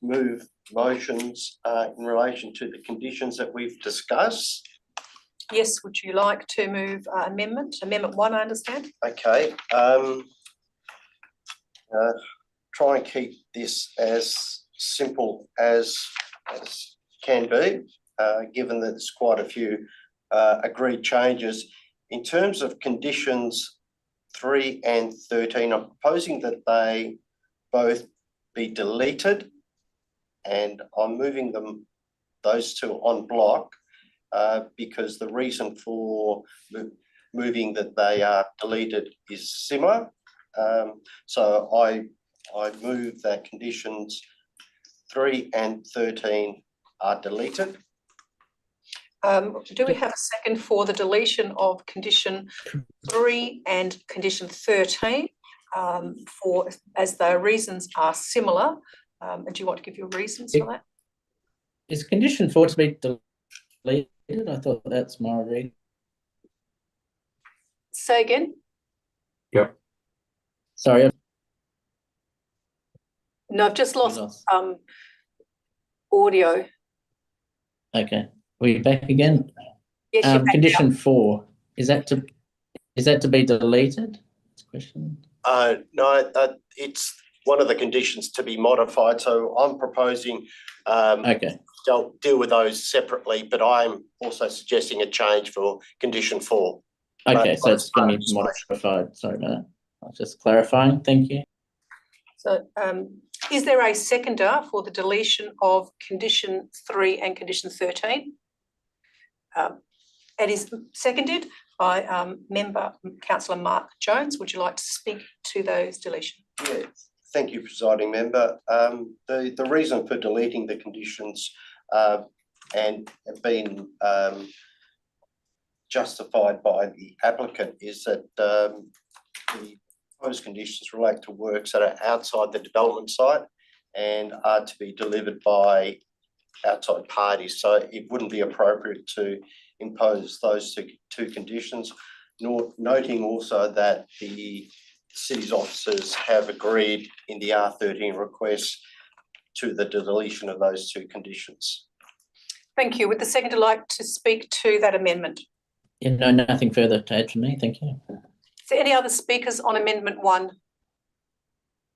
move motions in relation to the conditions that we've discussed. Yes, would you like to move amendment 1, I understand? Okay. Try and keep this as simple as can be, given that there's quite a few agreed changes. In terms of conditions 3 and 13, I'm proposing that they both be deleted, and I'm moving those two on block because the reason for moving that they are deleted is similar. So I move that conditions 3 and 13 are deleted. Do we have a second for the deletion of condition 3 and condition 13 as the reasons are similar? And do you want to give your reasons for that? Is condition 4 to be deleted? I thought that's my read. Say again? Yep. Sorry. No, I've just lost audio. Okay. Are you back again? Yes, you're back condition now. 4, is that to be deleted? Question. No, it's one of the conditions to be modified. So I'm proposing Okay. don't deal with those separately, but I'm also suggesting a change for condition 4. Okay, so it's going to be modified. Sorry about that. I was just clarifying. Thank you. So is there a seconder for the deletion of condition 3 and condition 13? It is seconded by member Councillor Mark Jones. Would you like to speak to those deletions? Yeah, thank you, presiding member. The reason for deleting the conditions and have been justified by the applicant is that the proposed conditions relate to works that are outside the development site and are to be delivered by outside parties. So it wouldn't be appropriate to impose those two conditions, nor noting also that the city's officers have agreed in the R13 request to the deletion of those two conditions. Thank you. Would the seconder like to speak to that amendment? Yeah, no, nothing further to add from me. Thank you. Is there any other speakers on Amendment 1?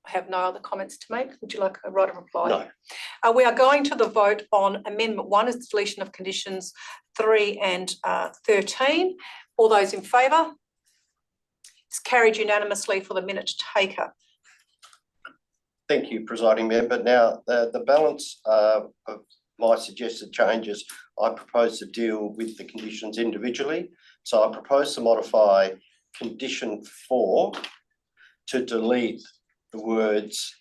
I have no other comments to make. Would you like a right of reply? No. We are going to the vote on Amendment 1 as the deletion of conditions 3 and 13. All those in favour? It's carried unanimously for the minute taker. Thank you, presiding member. Now, the balance of my suggested changes, I propose to deal with the conditions individually. So I propose to modify condition 4 to delete the words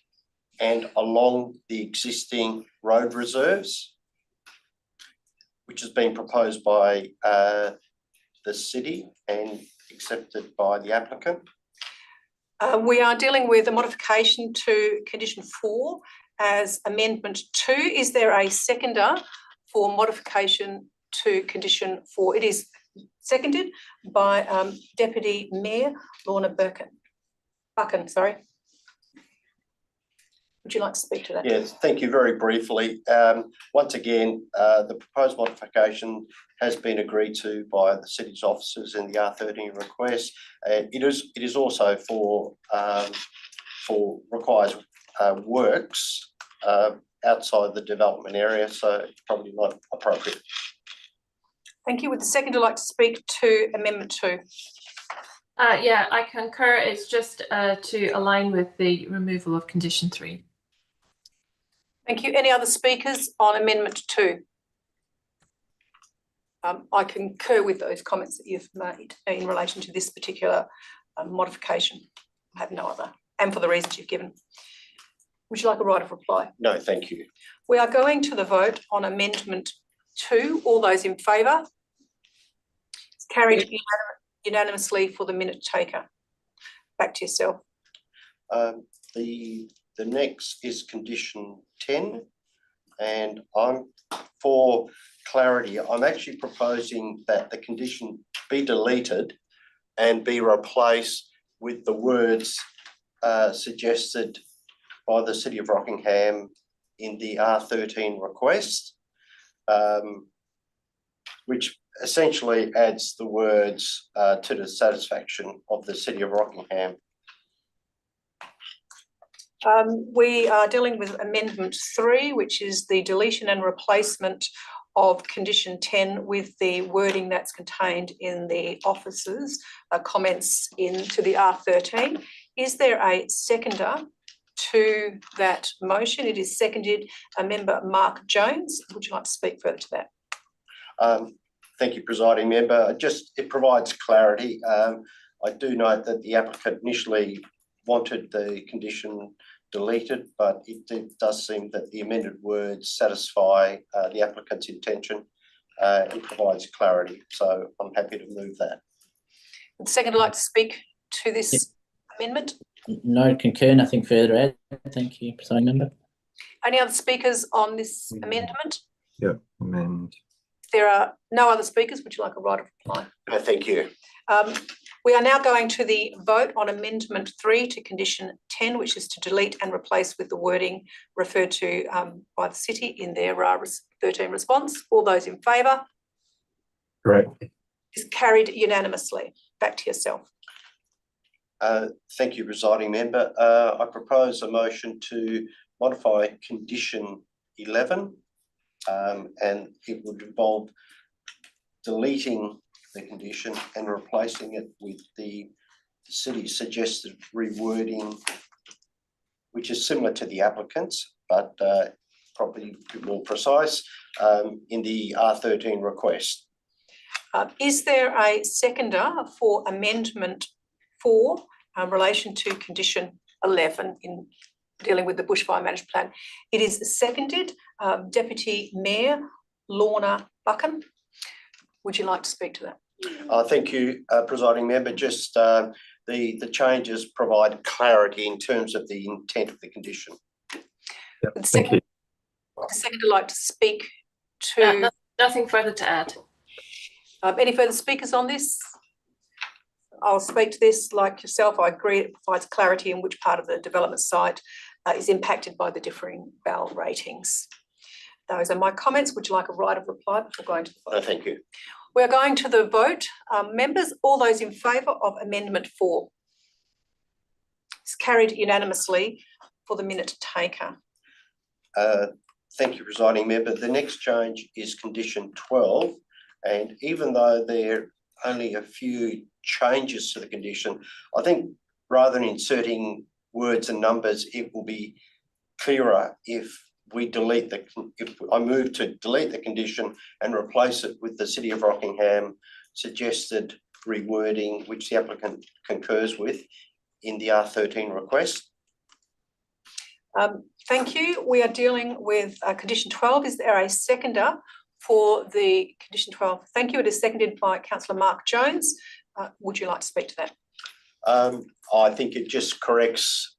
"and along the existing road reserves," which has been proposed by the city and accepted by the applicant. We are dealing with a modification to condition 4 as amendment 2. Is there a seconder for modification to condition 4? It is seconded by Deputy Mayor Lorna Buchan, sorry. Would you like to speak to that? Yes, thank you. Very briefly. Once again, the proposed modification has been agreed to by the city's officers in the R13 request. It is also for requires works outside the development area, so it's probably not appropriate. Thank you. Would the seconder like to speak to Amendment 2? Yeah, I concur. It's just to align with the removal of condition 3. Thank you. Any other speakers on Amendment 2? I concur with those comments that you've made in relation to this particular modification. I have no other, and for the reasons you've given. Would you like a right of reply? No, thank you. We are going to the vote on Amendment 2. All those in favour? It's carried unanimously for the minute taker. Back to yourself. The next is condition 10, and for clarity, I'm actually proposing that the condition be deleted and be replaced with the words suggested by the City of Rockingham in the R13 request, which essentially adds the words to the satisfaction of the City of Rockingham. We are dealing with Amendment 3, which is the deletion and replacement of condition 10 with the wording that's contained in the officers' comments into the R13. Is there a seconder to that motion? It is seconded. Member Mark Jones. Would you like to speak further to that? Thank you, presiding member. It provides clarity. I do note that the applicant initially wanted the condition deleted, but it does seem that the amended words satisfy the applicant's intention. It provides clarity, so I'm happy to move that. Would the seconder like to speak to this amendment? No, concur, nothing further to add. Thank you, presiding member. Any other speakers on this amendment? Yeah, amend. If there are no other speakers, would you like a right of reply? No, thank you. We are now going to the vote on Amendment 3 to condition 10, which is to delete and replace with the wording referred to by the city in their R13 response. All those in favour? Great. Is carried unanimously. Back to yourself. Thank you, presiding member. I propose a motion to modify condition 11, and it would involve deleting the condition and replacing it with the city's suggested rewording, which is similar to the applicant's, but probably a bit more precise in the R13 request. Is there a seconder for Amendment 4 in relation to condition 11 in dealing with the bushfire management plan. It is seconded. Deputy Mayor Lorna Buchan, would you like to speak to that? Thank you, presiding member. Just the changes provide clarity in terms of the intent of the condition. Yep, Would the thank you. seconder like to speak to? Nothing further to add. Any further speakers on this? I'll speak to this like yourself. I agree it provides clarity in which part of the development site is impacted by the differing BAL ratings. Those are my comments. Would you like a right of reply before going to the vote? No, thank you. We're going to the vote. Members, all those in favour of Amendment 4? It's carried unanimously for the minute taker. Thank you, presiding member. The next change is condition 12, and even though there are only a few changes to the condition, I think rather than inserting words and numbers, it will be clearer if I move to delete the condition and replace it with the City of Rockingham suggested rewording, which the applicant concurs with in the R13 request. Thank you. We are dealing with condition 12. Is there a seconder for the condition 12? Thank you. It is seconded by Councillor Mark Jones. Would you like to speak to that? I think it just corrects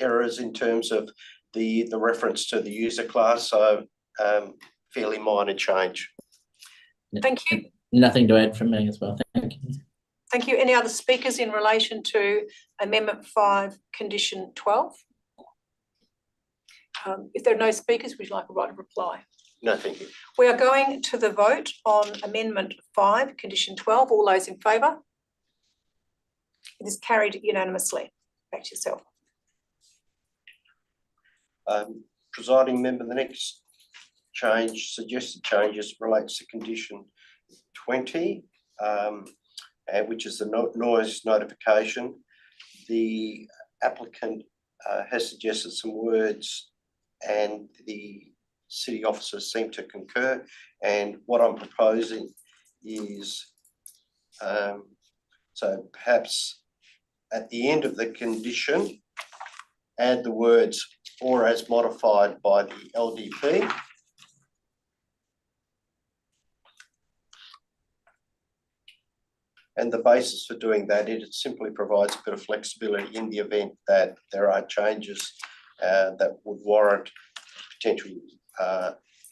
errors in terms of the reference to the user class, so fairly minor change. Thank you. Nothing to add from me as well. Thank you. Thank you. Any other speakers in relation to Amendment 5, Condition 12? If there are no speakers, would you like a right of reply? No, thank you. We are going to the vote on Amendment 5, Condition 12. All those in favour? It is carried unanimously. Back to yourself. Presiding member, the next suggested changes relates to condition 20, which is the noise notification. The applicant has suggested some words and the city officers seem to concur, and what I'm proposing is so perhaps at the end of the condition add the words or as modified by the LDP. And the basis for doing that, it simply provides a bit of flexibility in the event that there are changes that would warrant potential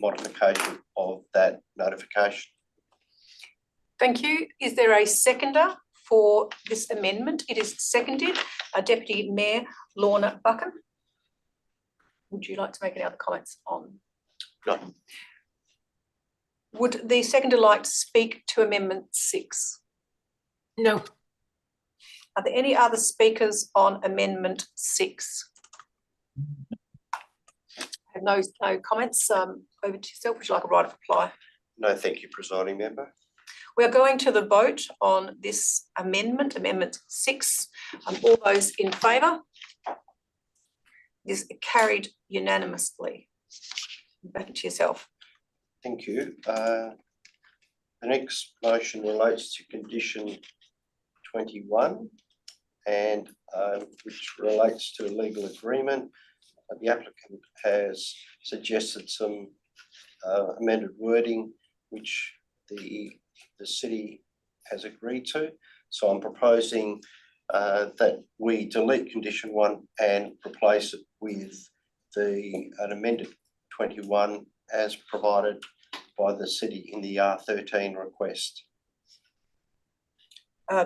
modification of that notification. Thank you. Is there a seconder for this amendment? It is seconded. Deputy Mayor Lorna Buchan. Would you like to make any other comments on? No. Would the seconder like to speak to Amendment 6? No. Are there any other speakers on Amendment 6? I have no comments. Over to yourself. Would you like a right of reply? No, thank you, presiding member. We are going to the vote on this amendment, Amendment 6. All those in favour? It is carried unanimously. Back to yourself. Thank you. The next motion relates to condition 21 and which relates to a legal agreement. The applicant has suggested some amended wording which the city has agreed to. So I'm proposing that we delete condition 1 and replace it with an amended 21 as provided by the city in the R13 request.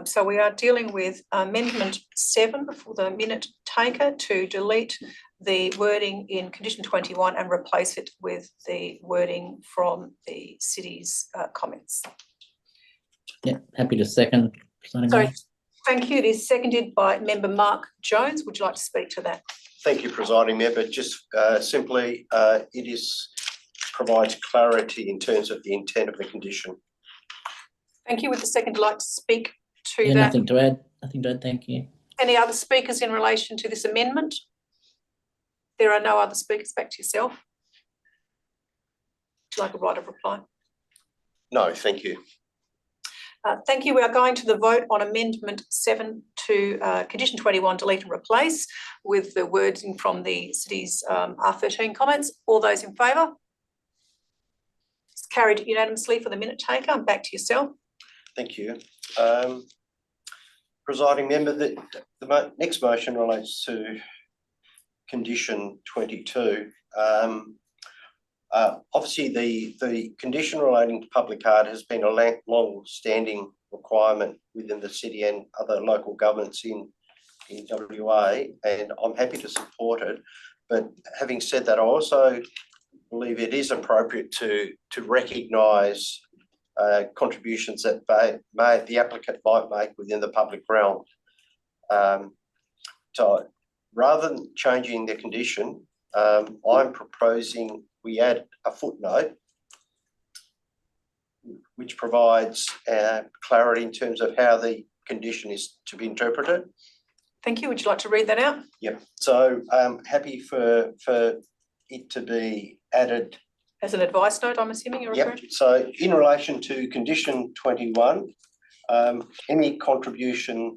So we are dealing with Amendment 7 for the minute taker to delete the wording in condition 21 and replace it with the wording from the city's comments. Yeah, happy to second. Sorry, thank you. It is seconded by Member Mark Jones. Would you like to speak to that? Thank you, presiding member. Just simply, it provides clarity in terms of the intent of the condition. Thank you. Would the seconder like to speak to that? Nothing to add. Nothing to add. Thank you. Any other speakers in relation to this amendment? There are no other speakers. Back to yourself. Would you like a right of reply? No, thank you. Thank you. We are going to the vote on amendment 7 to condition 21, delete and replace, with the wording from the city's R13 comments. All those in favour? It's carried unanimously for the minute taker. And back to yourself. Thank you. Presiding member, the next motion relates to condition 22. Obviously, the condition relating to public art has been a long-standing requirement within the city and other local governments in WA, and I'm happy to support it. But having said that, I also believe it is appropriate to recognise contributions that the applicant might make within the public realm. So rather than changing the condition, I'm proposing we add a footnote which provides clarity in terms of how the condition is to be interpreted. Thank you. Would you like to read that out? Yep. So happy for it to be added. As an advice note, I'm assuming you're referring to? So in relation to condition 21, any contribution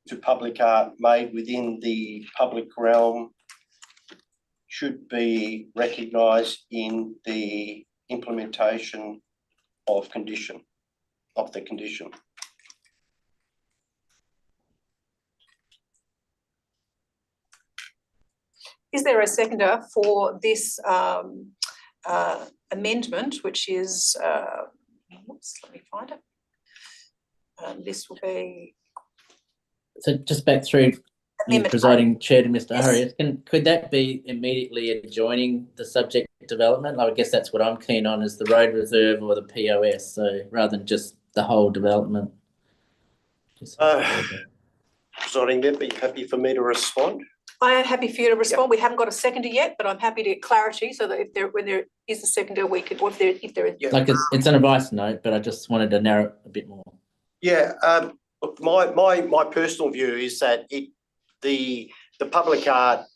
to public art made within the public realm should be recognised in the implementation of the condition. Is there a seconder for this amendment, which is, let me find it. This will be... So just back through you presiding chair to Mr. Yes. Harriet, could that be immediately adjoining the subject development? I guess that's what I'm keen on, is the road reserve or the POS, so rather than just the whole development. Presiding member, you happy for me to respond? I am happy for you to respond. Yep. We haven't got a seconder yet, but I'm happy to get clarity so that when there is a seconder, we can, or if there is. Yep. Like it's an advice note, but I just wanted to narrow it a bit more. Yeah, look, my personal view is that the public art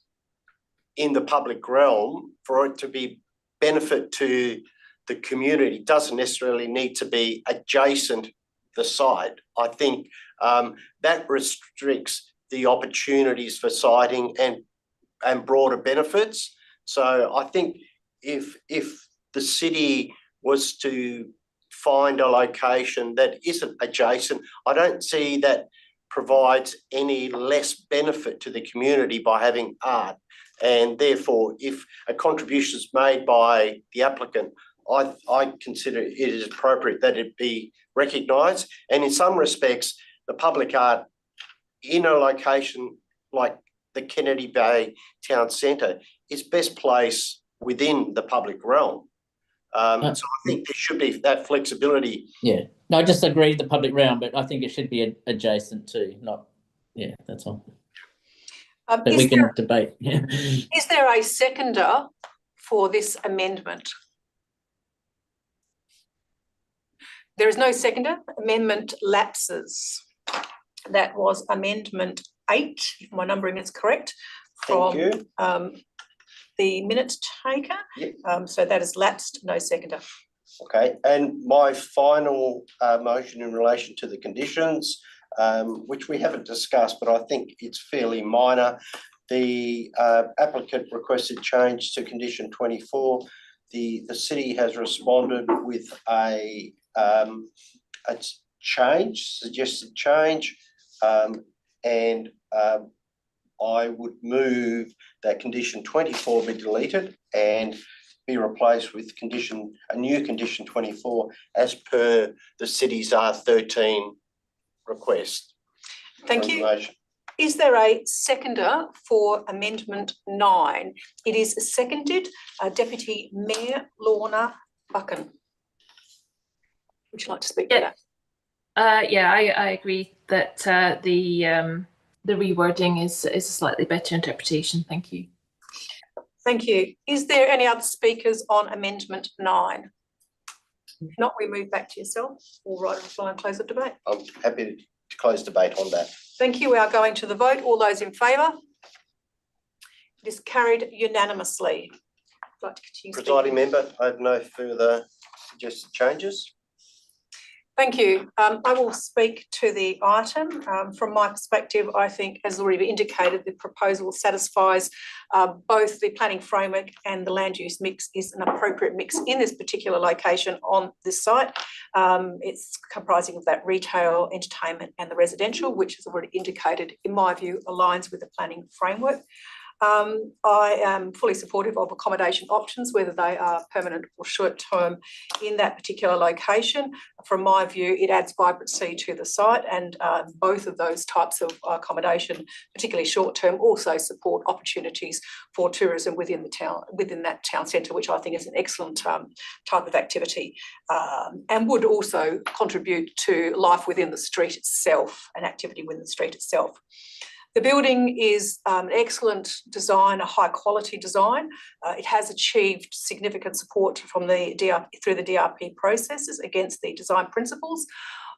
in the public realm, for it to be benefit to the community, doesn't necessarily need to be adjacent the site. I think that restricts the opportunities for siting and broader benefits. So I think if the city was to find a location that isn't adjacent, I don't see that provides any less benefit to the community by having art. And therefore, if a contribution is made by the applicant, I consider it is appropriate that it be recognised. And in some respects, the public art in a location like the Kennedy Bay Town Centre is best placed within the public realm. So I think there should be that flexibility. Yeah, no, I just agree the public realm, but I think it should be adjacent to, not, yeah, that's all. But we can debate. Is there a seconder for this amendment? There is no seconder. Amendment lapses. That was amendment 8, if my numbering is correct, from the minute taker. Yep. So that has lapsed, no seconder. Okay, and my final motion in relation to the conditions, which we haven't discussed, but I think it's fairly minor. The applicant requested change to condition 24. The city has responded with a suggested change, and I would move that condition 24 be deleted and be replaced with a new condition 24 as per the city's R13 request. Thank you. Is there a seconder for amendment 9? It is seconded. Deputy Mayor Lorna Buchan. Would you like to speak to that? Yeah, I agree that the rewording is a slightly better interpretation. Thank you. Thank you. Is there any other speakers on amendment 9? If not, we move back to yourself. All right, reply and close the debate. I'm happy to close debate on that. Thank you. We are going to the vote. All those in favour? It is carried unanimously. I'd like to continue. Presiding member, I have no further suggested changes. Thank you. I will speak to the item. From my perspective, I think, as already been indicated, the proposal satisfies both the planning framework and the land use mix is an appropriate mix in this particular location on this site. It's comprising of that retail, entertainment and the residential, which is already indicated, in my view, aligns with the planning framework. I am fully supportive of accommodation options, whether they are permanent or short-term in that particular location. From my view, it adds vibrancy to the site, and both of those types of accommodation, particularly short-term, also support opportunities for tourism within the town, within that town centre, which I think is an excellent type of activity, and would also contribute to life within the street itself, an activity within the street itself. The building is an excellent design, a high quality design. It has achieved significant support from the through the DRP processes against the design principles.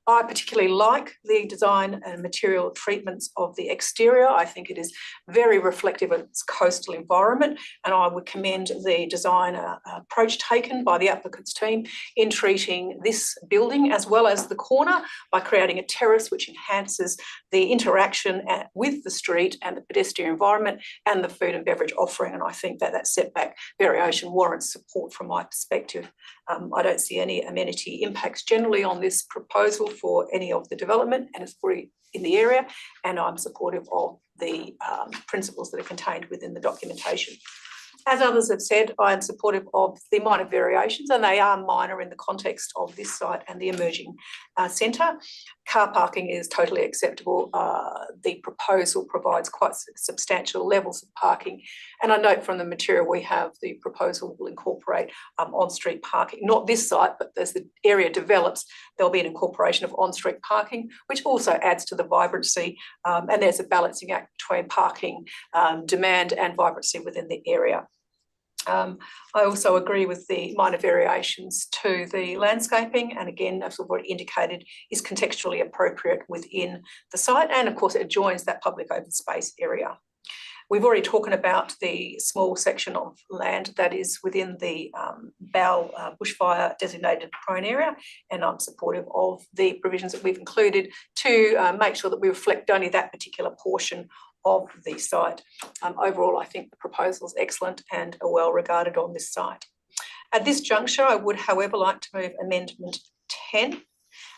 I particularly like the design and material treatments of the exterior. I think it is very reflective of its coastal environment, and I would commend the design approach taken by the applicant's team in treating this building as well as the corner by creating a terrace which enhances the interaction with the street and the pedestrian environment and the food and beverage offering. And I think that that setback variation warrants support from my perspective. I don't see any amenity impacts generally on this proposal for any of the development, and it's already in the area, and I'm supportive of the principles that are contained within the documentation. As others have said, I am supportive of the minor variations, and they are minor in the context of this site and the emerging centre. Car parking is totally acceptable. The proposal provides quite substantial levels of parking, and I note from the material we have, the proposal will incorporate on-street parking. Not this site, but as the area develops, there'll be an incorporation of on-street parking, which also adds to the vibrancy, and there's a balancing act between parking demand and vibrancy within the area. I also agree with the minor variations to the landscaping, and again, as I've already indicated, is contextually appropriate within the site, and of course it adjoins that public open space area. We've already talked about the small section of land that is within the Bowell bushfire designated prone area, and I'm supportive of the provisions that we've included to make sure that we reflect only that particular portion of the site. Overall, I think the proposal is excellent and are well regarded on this site. At this juncture, I would, however, like to move Amendment 10.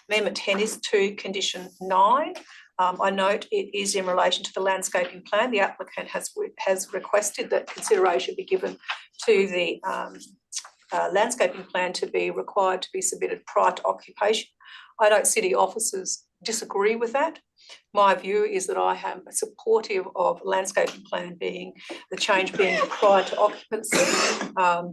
Amendment 10 is to Condition 9. I note it is in relation to the landscaping plan. The applicant has requested that consideration be given to the landscaping plan to be required to be submitted prior to occupation. I note city officers disagree with that. My view is that I am supportive of landscaping plan being the change being prior to occupancy,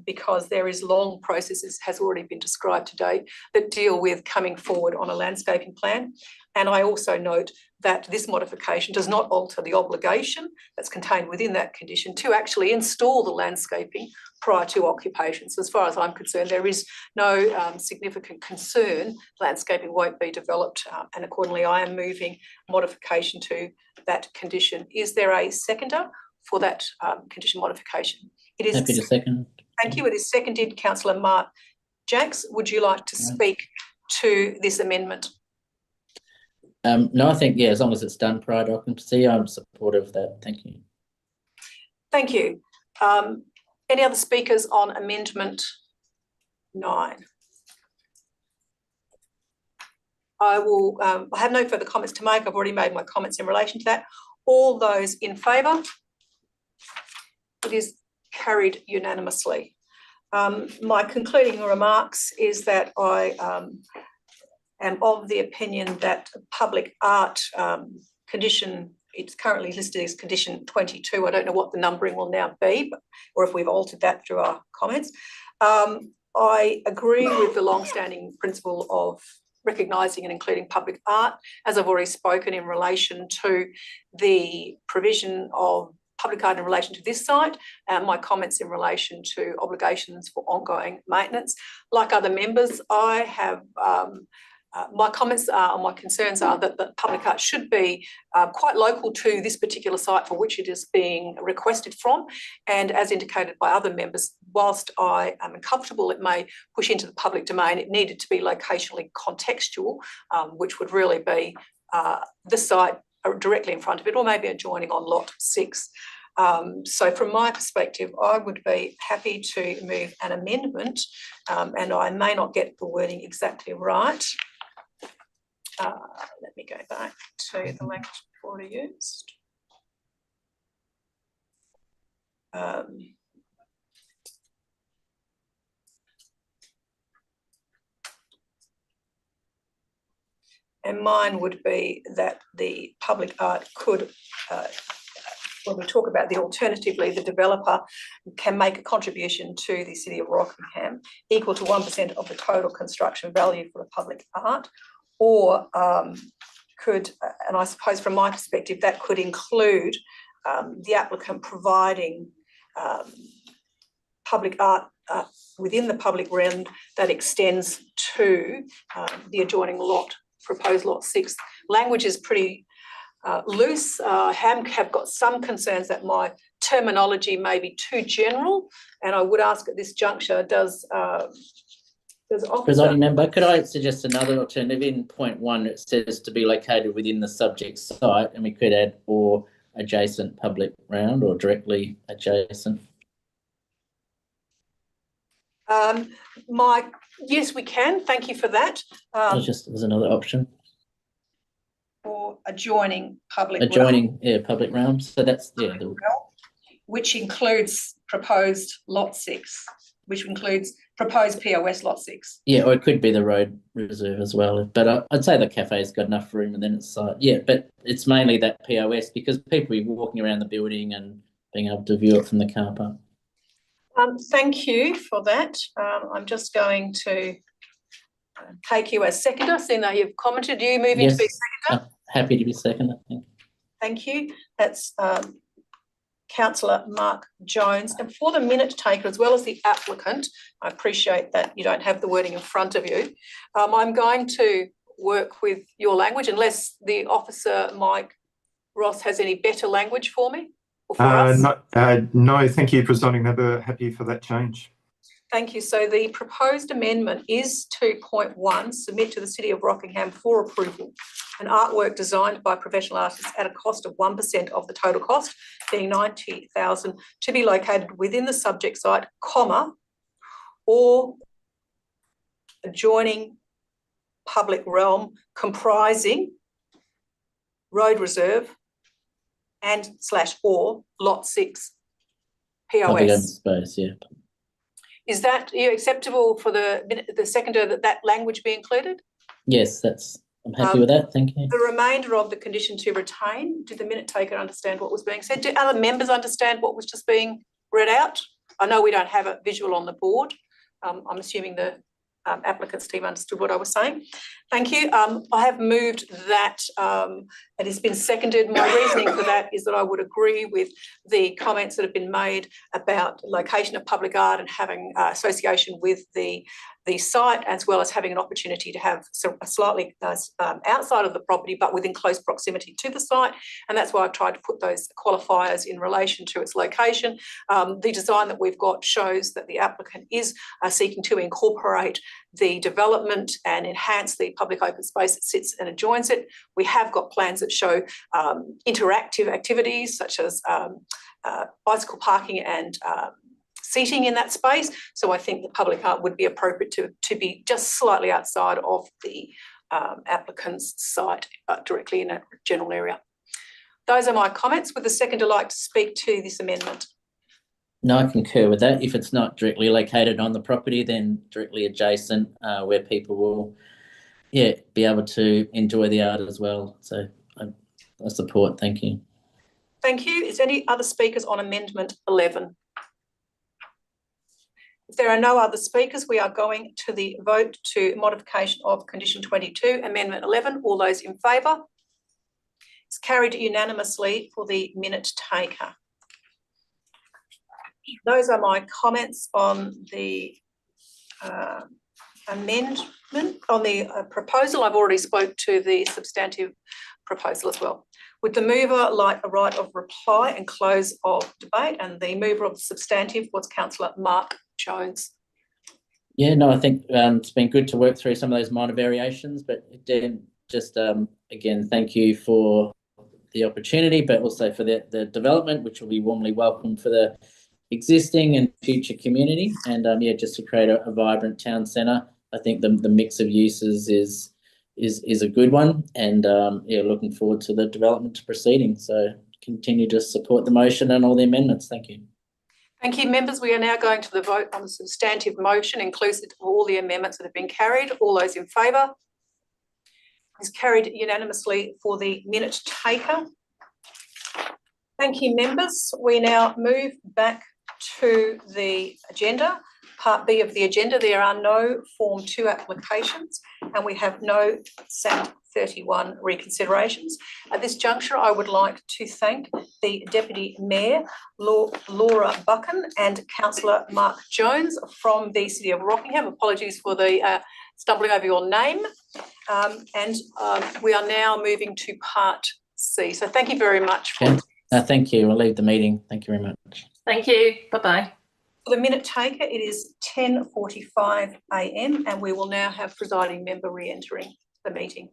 because there is long processes, has already been described today, that deal with coming forward on a landscaping plan. And I also note that this modification does not alter the obligation that's contained within that condition to actually install the landscaping prior to occupation. So as far as I'm concerned, there is no significant concern landscaping won't be developed, and accordingly I am moving modification to that condition. Is there a seconder for that condition modification? It is. Happy to second. Thank you. It is seconded. Councillor Mark Janks, would you like to speak to this amendment? No, I think, yeah, as long as it's done prior to occupancy, I'm supportive of that. Thank you. Thank you. Any other speakers on Amendment 9? I will. I have no further comments to make. I've already made my comments in relation to that. All those in favour? It is carried unanimously. My concluding remarks is that I am of the opinion that public art condition, it's currently listed as condition 22. I don't know what the numbering will now be, or if we've altered that through our comments. I agree with the long-standing principle of recognising and including public art, as I've already spoken in relation to the provision of public art in relation to this site, my comments in relation to obligations for ongoing maintenance. Like other members, I have my comments are, my concerns are that the public art should be quite local to this particular site for which it is being requested from, and as indicated by other members, whilst I am comfortable it may push into the public domain, it needed to be locationally contextual, which would really be the site directly in front of it, or maybe adjoining on lot 6. So from my perspective, I would be happy to move an amendment, and I may not get the wording exactly right. Let me go back to the language I've already used. And mine would be that the public art could, when we talk about the alternatively, the developer can make a contribution to the City of Rockingham equal to 1% of the total construction value for the public art, or could, and I suppose from my perspective, that could include the applicant providing public art within the public realm that extends to the adjoining lot, proposed lot 6. Language is pretty loose. I have got some concerns that my terminology may be too general, and I would ask at this juncture, does Presiding member, could I suggest another alternative? In point 1, it says to be located within the subject site, and we could add or adjacent public round or directly adjacent. Yes, we can. Thank you for that. There's another option. Or adjoining public realm. Public realm. So that's which includes proposed lot 6, which includes proposed POS lot 6. Yeah, or it could be the road reserve as well. But I'd say the cafe's got enough room, and then it's site. Yeah, but it's mainly that POS because people will be walking around the building and being able to view it from the car park. Thank you for that. I'm just going to take you as seconder, seeing that you've commented. Are you moving to be seconder? Happy to be seconder. Thank you. That's Councillor Mark Jones. And for the minute taker, as well as the applicant, I appreciate that you don't have the wording in front of you. I'm going to work with your language, unless the officer, Mike Ross, has any better language for me. No, thank you, Presiding Member. Happy for that change. Thank you. So the proposed amendment is 2.1, submit to the City of Rockingham for approval an artwork designed by professional artists at a cost of 1% of the total cost, being $90,000, to be located within the subject site, comma, or adjoining public realm comprising road reserve and / or lot 6 POS. Public open space, yeah. Is that acceptable for the seconder that language be included? Yes, I'm happy with that. Thank you. The remainder of the condition to retain, did the minute taker understand what was being said? Do other members understand what was just being read out? I know we don't have a visual on the board. I'm assuming the applicant's team understood what I was saying. Thank you. I have moved that. It has been seconded. My reasoning for that is that I would agree with the comments that have been made about location of public art and having association with the site, as well as having an opportunity to have a slightly outside of the property, but within close proximity to the site. And that's why I've tried to put those qualifiers in relation to its location. The design that we've got shows that the applicant is seeking to incorporate the development and enhance the public open space that sits and adjoins it. We have got plans that show interactive activities such as bicycle parking and seating in that space. So I think the public art would be appropriate to be just slightly outside of the applicant's site, directly in a general area. Those are my comments. Would the seconder like to speak to this amendment? No, I concur with that. If it's not directly located on the property, then directly adjacent, where people will, be able to enjoy the art as well. So I support. Thank you. Thank you. Is there any other speakers on Amendment 11? If there are no other speakers, we are going to the vote to modification of Condition 22, Amendment 11. All those in favour? It's carried unanimously for the minute taker. Those are my comments on the amendment, on the proposal. I've already spoke to the substantive proposal as well. Would the mover like a right of reply and close of debate? And the mover of the substantive was Councillor Mark Jones. Yeah, no, I think it's been good to work through some of those minor variations, but again, just again, thank you for the opportunity, but also for the development, which will be warmly welcomed for the existing and future community. And yeah, just to create a vibrant town centre. I think the mix of uses is a good one, and yeah, looking forward to the development proceeding. So continue to support the motion and all the amendments. Thank you. Thank you, members. We are now going to the vote on the substantive motion, inclusive of all the amendments that have been carried. All those in favour? Is carried unanimously for the minute taker. Thank you, members. We now move back to the agenda. Part B of the agenda, there are no Form 2 applications and we have no SAT 31 reconsiderations. At this juncture, I would like to thank the Deputy Mayor, Laura Buchan, and Councillor Mark Jones from the City of Rockingham. Apologies for the stumbling over your name. We are now moving to Part C. So thank you very much. Thank you. I'll leave the meeting. Thank you very much. Thank you. Bye-bye. For the minute taker, it is 10:45 a.m. and we will now have presiding member re-entering the meeting.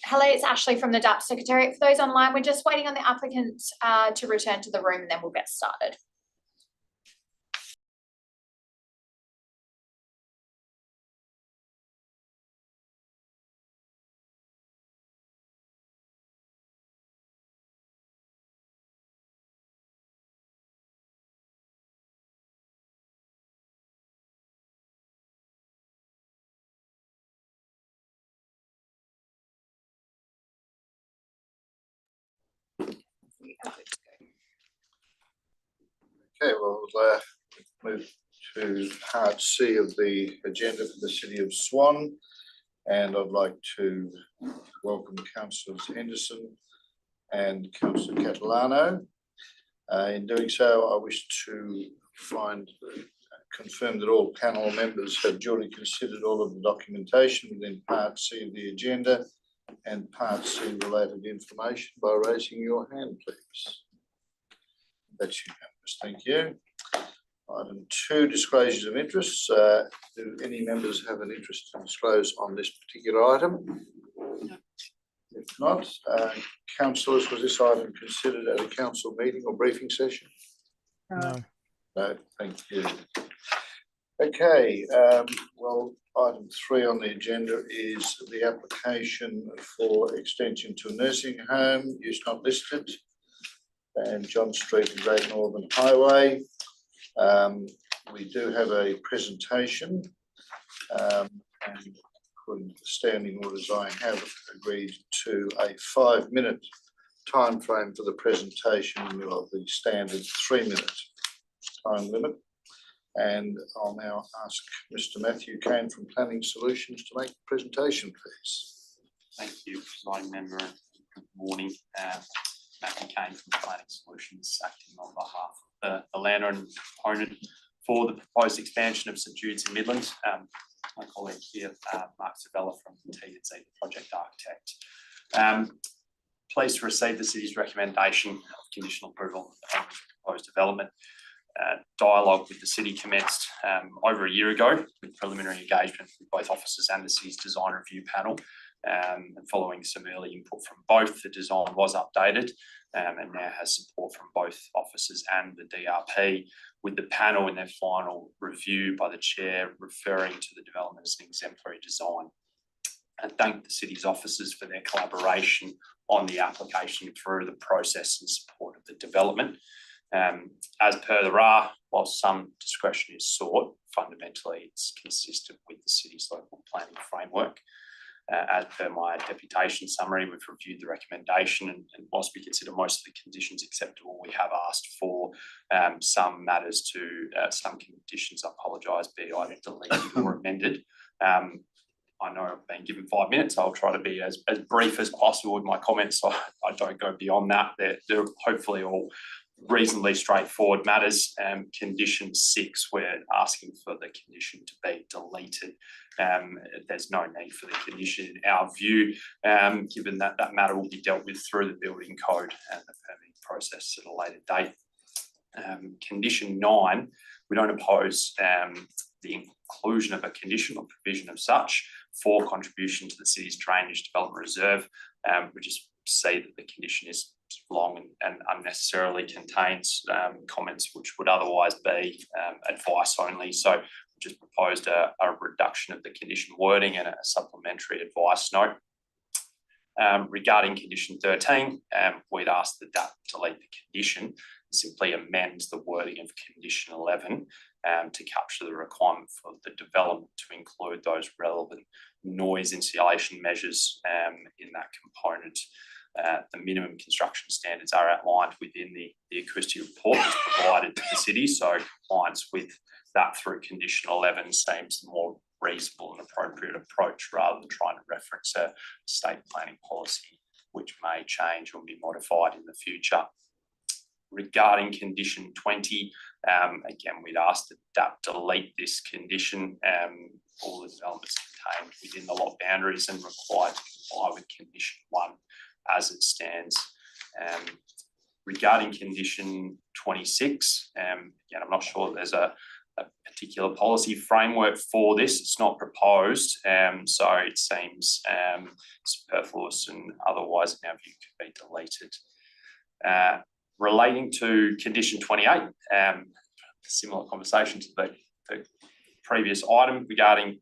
Hello, it's Ashley from the DAP Secretariat. For those online, we're just waiting on the applicant to return to the room and then we'll get started. Okay, well, we'll move to Part C of the agenda for the City of Swan. And I'd like to welcome Councillors Henderson and Councillor Catalano. In doing so, I wish to confirm that all panel members have duly considered all of the documentation within Part C of the agenda and Part C related information by raising your hand, please. That's unanimous. Thank you. Item 2, disclosures of interests. Do any members have an interest to disclose on this particular item? No. If If not, councillors, was this item considered at a council meeting or briefing session? No. No, thank you. Okay, well, item 3 on the agenda is the application for extension to a nursing home, use not listed, and John Street and Great Northern Highway. We do have a presentation, and according to the standing orders, I have agreed to a 5-minute time frame for the presentation of the standard 3-minute time limit. And I'll now ask Mr. Matthew Kane from Planning Solutions to make the presentation, please. Thank you, presiding member. Good morning. Matthew Kane from Planning Solutions, acting on behalf of the landowner and proponent for the proposed expansion of St Jude's in Midland. My colleague here, Mark Sabella from TNC, the project architect. Pleased to receive the city's recommendation of conditional approval of proposed development. Dialogue with the city commenced over a year ago with preliminary engagement with both officers and the city's design review panel. And following some early input from both, the design was updated and now has support from both officers and the DRP, with the panel in their final review by the chair referring to the development as an exemplary design. And thank the city's officers for their collaboration on the application through the process and support of the development. As per the RA, while some discretion is sought, fundamentally it's consistent with the city's local planning framework. As per my deputation summary, we've reviewed the recommendation, and whilst we consider most of the conditions acceptable, we have asked for some matters to, some conditions, I apologise, be either deleted or amended. I know I've been given 5 minutes. I'll try to be as brief as possible with my comments, so I don't go beyond that. They're hopefully all reasonably straightforward matters. Condition 6, we're asking for the condition to be deleted. There's no need for the condition in our view, given that that matter will be dealt with through the building code and the permitting process at a later date. Condition 9, we don't oppose the inclusion of a condition or provision of such for contribution to the city's drainage development reserve. We just see that the condition is long and unnecessarily contains comments which would otherwise be advice only. So we just proposed a reduction of the condition wording and a supplementary advice note. Regarding condition 13, we'd ask that that delete the condition and simply amend the wording of condition 11 to capture the requirement for the development to include those relevant noise insulation measures in that component. The minimum construction standards are outlined within the acoustic report that's provided to the city, so compliance with that through condition 11 seems the more reasonable and appropriate approach rather than trying to reference a state planning policy which may change or be modified in the future. Regarding condition 20, again, we'd ask that delete this condition. All the developments contained within the lot boundaries and required to comply with condition 1 as it stands. Regarding condition 26, again, I'm not sure there's a particular policy framework for this. It's not proposed, so it seems superfluous and otherwise in our view could be deleted. Relating to condition 28, similar conversation to the previous item regarding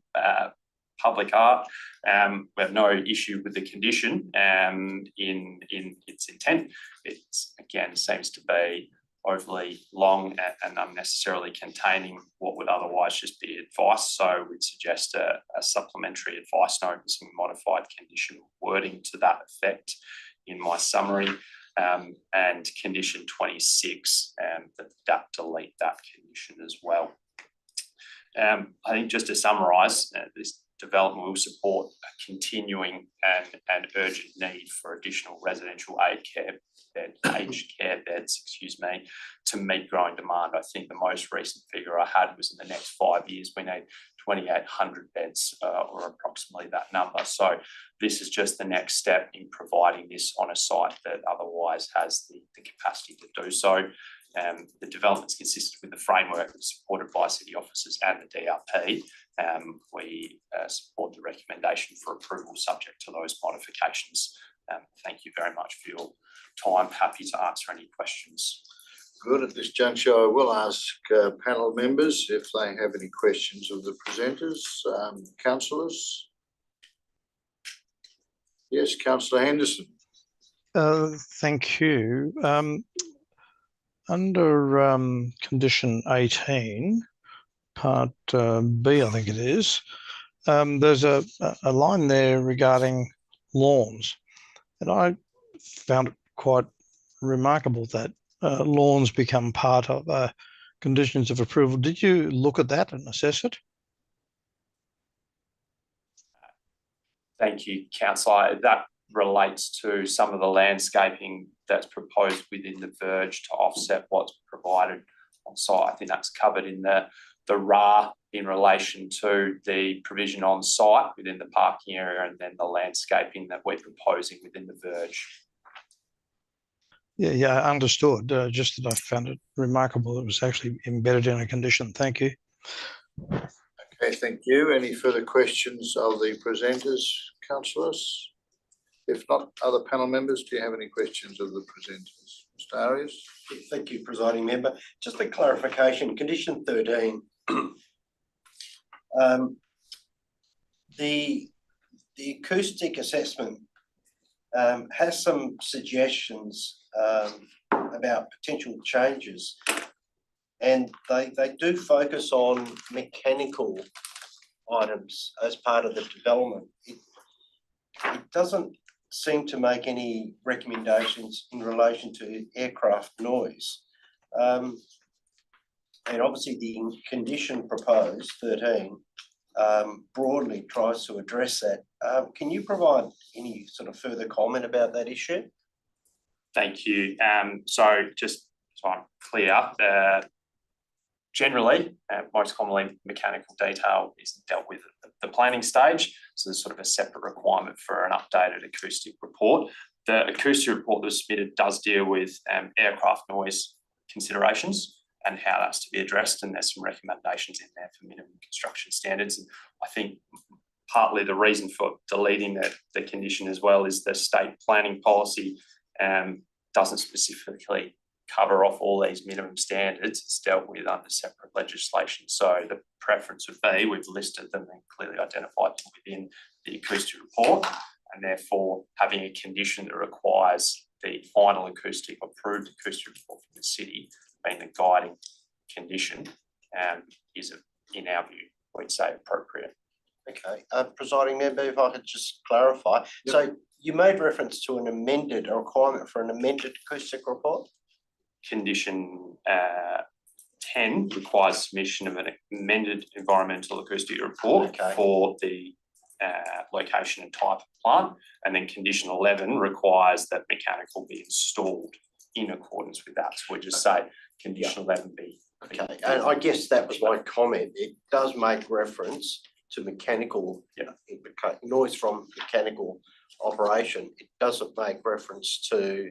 public art. We have no issue with the condition in its intent. It again seems to be overly long and unnecessarily containing what would otherwise just be advice. So we'd suggest a supplementary advice note and some modified condition wording to that effect in my summary. And condition 26, that delete that condition as well. I think just to summarise, this development will support a continuing and urgent need for additional residential aged care beds, to meet growing demand. I think the most recent figure I had was in the next 5 years, we need 2,800 beds or approximately that number. So this is just the next step in providing this on a site that otherwise has the capacity to do so. The development's consistent with the framework that's supported by city officers and the DRP. We support the recommendation for approval subject to those modifications Thank you very much for your time. Happy to answer any questions. Good. At this juncture, I will ask panel members if they have any questions of the presenters. Councillors? Yes, Councillor Henderson. Thank you. Under condition 18, part B, I think it is, there's a line there regarding lawns. And I found it quite remarkable that lawns become part of conditions of approval. Did you look at that and assess it? Thank you, Councillor. That relates to some of the landscaping that's proposed within the verge to offset what's provided on site. I think that's covered in the RA in relation to the provision on site within the parking area, and then the landscaping that we're proposing within the verge. Yeah, understood. Just that I found it remarkable it was actually embedded in a condition. Thank you. Okay, thank you. Any further questions of the presenters, councillors? If not, other panel members, do you have any questions of the presenters? Mr. Arias? Thank you, Presiding Member. Just a clarification, condition 13. The acoustic assessment has some suggestions about potential changes, and they do focus on mechanical items as part of the development. It doesn't seem to make any recommendations in relation to aircraft noise. And obviously the condition proposed, 13, broadly tries to address that. Can you provide any sort of further comment about that issue? Thank you. So just so I'm clear, generally, most commonly mechanical detail is dealt with at the planning stage. So there's sort of a separate requirement for an updated acoustic report. The acoustic report that was submitted does deal with aircraft noise considerations and how that's to be addressed, and there's some recommendations in there for minimum construction standards. And I think partly the reason for deleting the condition as well is the state planning policy doesn't specifically cover off all these minimum standards. It's dealt with under separate legislation. So the preference would be, we've listed them and clearly identified them within the acoustic report, and therefore having a condition that requires the final acoustic, approved acoustic report from the city being the guiding condition is, in our view, we'd say appropriate. Okay, Presiding Member, if I could just clarify. Yep. So you made reference to a requirement for an amended acoustic report? Condition 10 requires submission of an amended environmental acoustic report for the location and type of plant, and then condition 11 requires that mechanical be installed in accordance with that. So we just say condition 11 be. Okay, and I guess that was my comment. It does make reference to mechanical noise from mechanical operation. It doesn't make reference to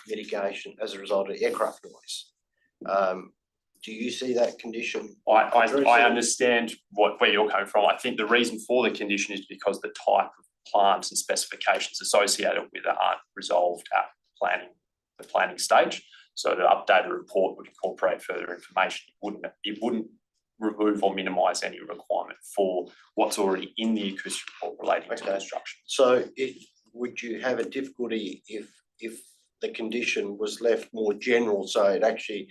mitigation as a result of aircraft noise. Do you see that condition? I understand where you're coming from. I think the reason for the condition is because the type of plants and specifications associated with it aren't resolved at the planning stage. So the updated report would incorporate further information. It wouldn't remove or minimise any requirement for what's already in the acoustic report relating to construction. So would you have a difficulty if the condition was left more general, so it actually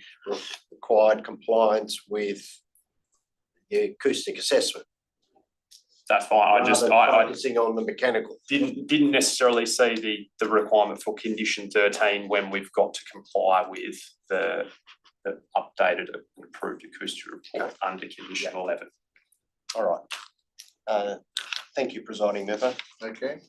required compliance with the acoustic assessment? That's fine. I focusing on the mechanical. Didn't necessarily see the requirement for condition 13 when we've got to comply with the updated and approved acoustic report under condition 11. All right. Thank you, Presiding Member. Okay.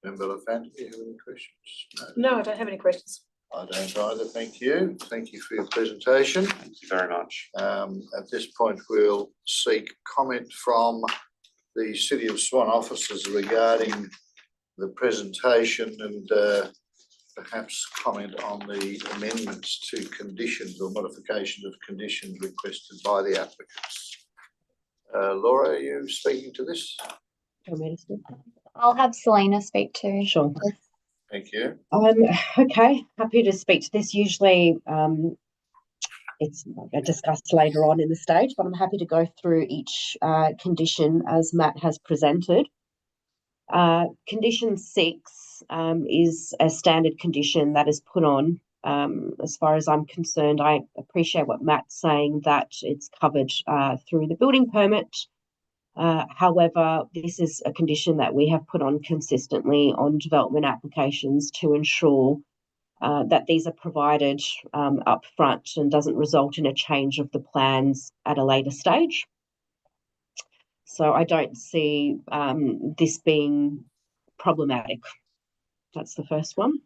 Member LaFanta, do you have any questions? No, I don't have any questions. I don't either. Thank you. Thank you for your presentation. Thank you very much. At this point, we'll seek comment from the City of Swan officers regarding the presentation and perhaps comment on the amendments to conditions or modification of conditions requested by the applicants. Laura, are you speaking to this? I'll have Selena speak to. Sure. Thank you. Okay, happy to speak to this. Usually it's discussed later on in the stage, but I'm happy to go through each condition as Matt has presented. Condition 6 is a standard condition that is put on. As far as I'm concerned, I appreciate what Matt's saying, that it's covered through the building permit. However, this is a condition that we have put on consistently on development applications to ensure that these are provided up front and doesn't result in a change of the plans at a later stage. So I don't see this being problematic. That's the first one.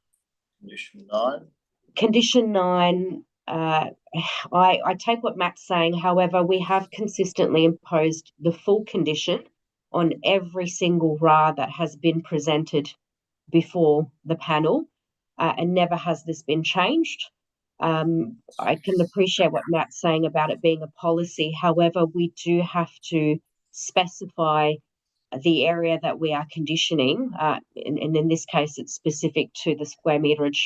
Condition 9. Condition 9, I take what Matt's saying. However, we have consistently imposed the full condition on every single RA that has been presented before the panel, and never has this been changed. I can appreciate what Matt's saying about it being a policy. However, we do have to specify the area that we are conditioning, and in this case, it's specific to the square meterage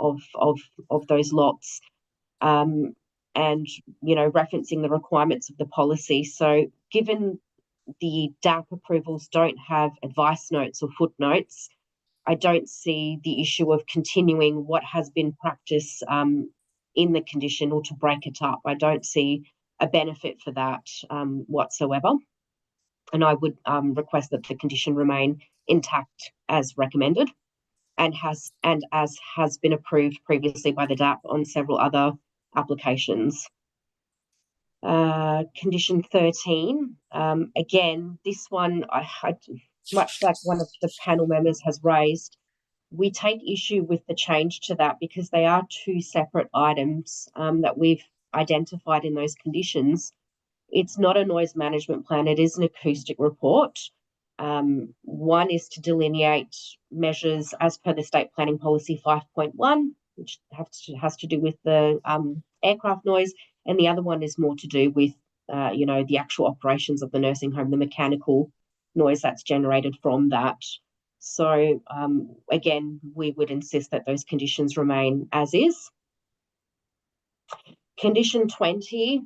of those lots, and referencing the requirements of the policy. So, given the DAP approvals don't have advice notes or footnotes, I don't see the issue of continuing what has been practice in the condition or to break it up. I don't see a benefit for that whatsoever. And I would request that the condition remain intact as recommended and as has been approved previously by the DAP on several other applications. Condition 13, again, this one, I much like one of the panel members has raised, we take issue with the change to that because they are two separate items that we've identified in those conditions. It's not a noise management plan, it is an acoustic report. One is to delineate measures as per the State Planning Policy 5.1, which has to do with the aircraft noise, and the other one is more to do with the actual operations of the nursing home, the mechanical noise that's generated from that. So again, we would insist that those conditions remain as is. Condition 20,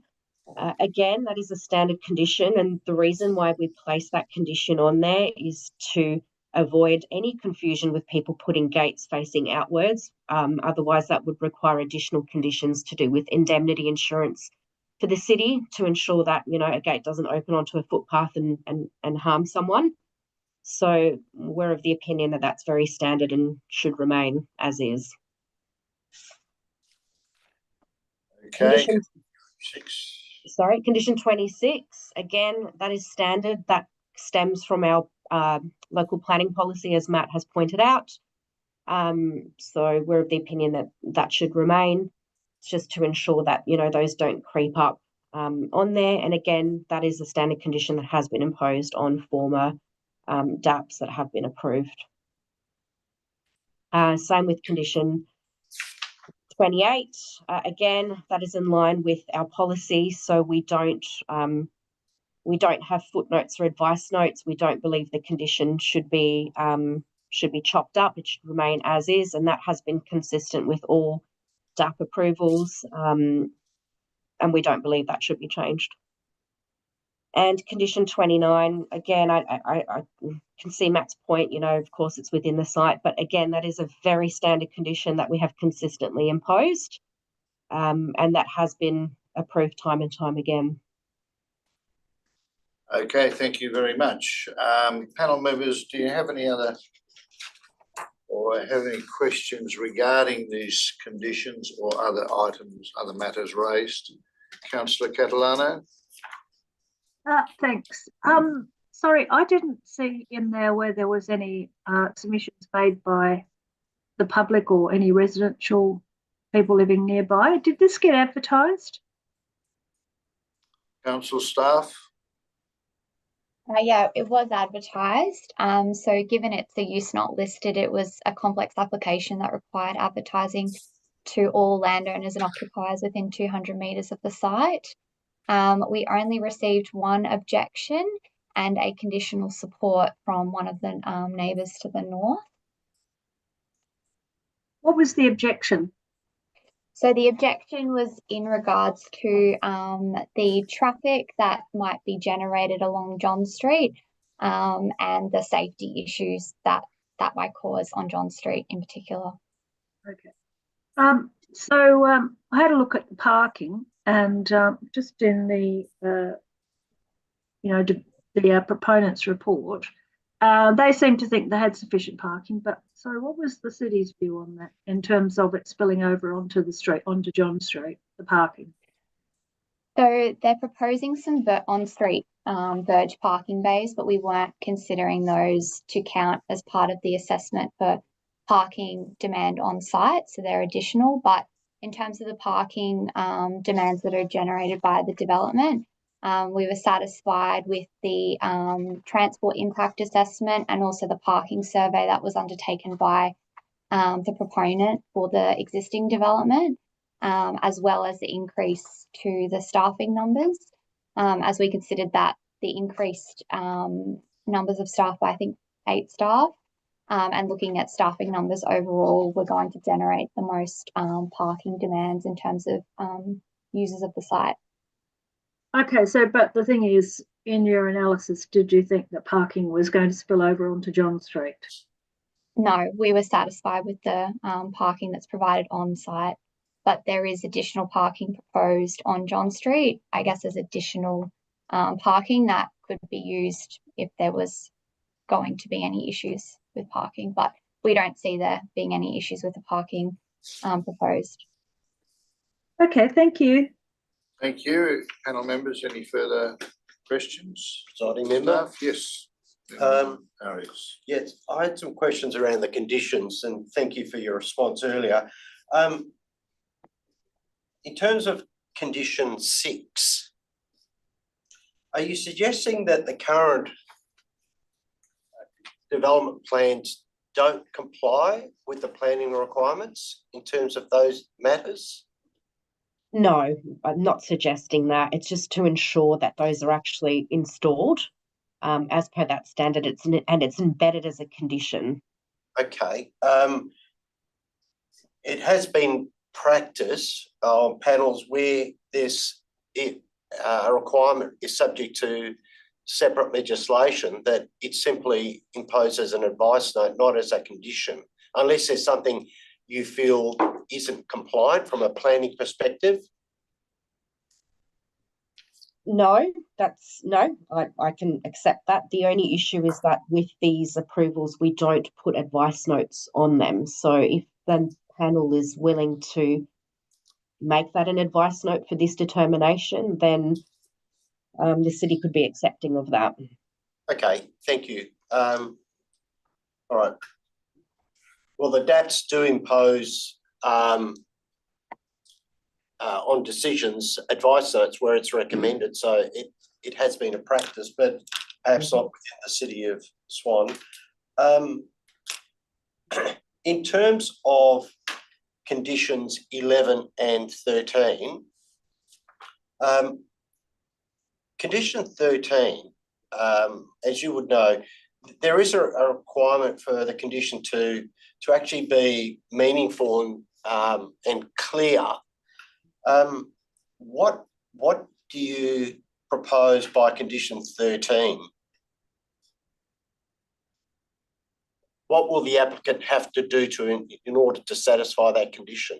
again, that is a standard condition, and the reason why we place that condition on there is to avoid any confusion with people putting gates facing outwards. Otherwise, that would require additional conditions to do with indemnity insurance for the city to ensure that a gate doesn't open onto a footpath and harm someone. So we're of the opinion that that's very standard and should remain as is. Okay. Condition 26, again, that is standard. That stems from our local planning policy, as Matt has pointed out. So we're of the opinion that that should remain. It's just to ensure that, those don't creep up on there. And again, that is a standard condition that has been imposed on former DAPs that have been approved. Same with condition 28. Again, that is in line with our policy. So we don't have footnotes or advice notes. We don't believe the condition should be chopped up. It should remain as is, and that has been consistent with all DAP approvals. And we don't believe that should be changed. And condition 29, again, I can see Matt's point, of course it's within the site, but again, that is a very standard condition that we have consistently imposed, and that has been approved time and time again. Okay, thank you very much. Panel members, do you have any other or have any questions regarding these conditions or other items, other matters raised? Councillor Catalano. Thanks. Sorry, I didn't see in there where there was any submissions made by the public or any residential people living nearby. Did this get advertised? Council staff. Yeah, it was advertised. So given it's a use not listed, it was a complex application that required advertising to all landowners and occupiers within 200 metres of the site. We only received one objection, and a conditional support from one of the neighbours to the north. What was the objection? So the objection was in regards to the traffic that might be generated along John Street and the safety issues that might cause on John Street in particular. Okay. So I had a look at the parking, and just in the proponents' report, they seem to think they had sufficient parking. But so, what was the city's view on that in terms of it spilling over onto the street, onto John Street, the parking? So they're proposing some on-street verge parking bays, but we weren't considering those to count as part of the assessment for parking demand on site. So they're additional, but in terms of the parking demands that are generated by the development, we were satisfied with the transport impact assessment and also the parking survey that was undertaken by the proponent for the existing development, as well as the increase to the staffing numbers, as we considered that the increased numbers of staff by, I think, 8 staff, and looking at staffing numbers overall, we're going to generate the most parking demands in terms of users of the site. Okay, so but the thing is, in your analysis, did you think that parking was going to spill over onto John Street? No, we were satisfied with the parking that's provided on site, but there is additional parking proposed on John Street, I guess, as additional parking that could be used if there was going to be any issues with parking, but we don't see there being any issues with the parking proposed. Okay, thank you. Thank you. Panel members, any further questions? Presiding member? Yes. Arias. Yes, I had some questions around the conditions, and thank you for your response earlier. In terms of condition 6, are you suggesting that the current development plans don't comply with the planning requirements in terms of those matters? No, I'm not suggesting that. It's just to ensure that those are actually installed as per that standard. It's embedded as a condition. Okay. It has been practice on panels where a requirement is subject to separate legislation, that it simply imposes an advice note, not as a condition, unless there's something you feel isn't compliant from a planning perspective. No, I can accept that. The only issue is that with these approvals, we don't put advice notes on them. So if the panel is willing to make that an advice note for this determination, then the city could be accepting of that. Okay, thank you. All right. Well, the DAPs do impose on decisions advice notes where it's recommended, so it has been a practice, but perhaps not within the city of Swan. In terms of conditions 11 and 13, condition 13, as you would know, there is a requirement for the condition to actually be meaningful and clear. What do you propose by condition 13? What will the applicant have to do in order to satisfy that condition?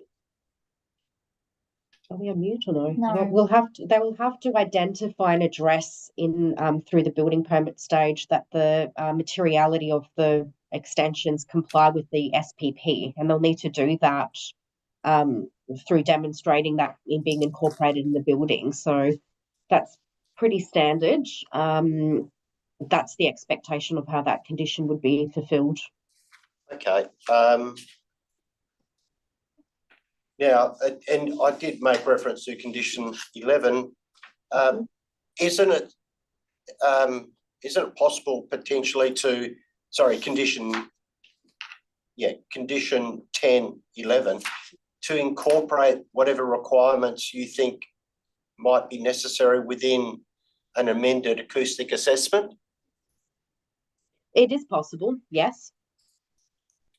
Are we on mute or no? No. They will have to identify and address in through the building permit stage that the materiality of the extensions comply with the SPP, and they'll need to do that through demonstrating that in being incorporated in the building. So that's pretty standard. That's the expectation of how that condition would be fulfilled. Okay. Now, and I did make reference to condition 11. Isn't it possible potentially to, condition 10, 11, to incorporate whatever requirements you think might be necessary within an amended acoustic assessment? It is possible, yes.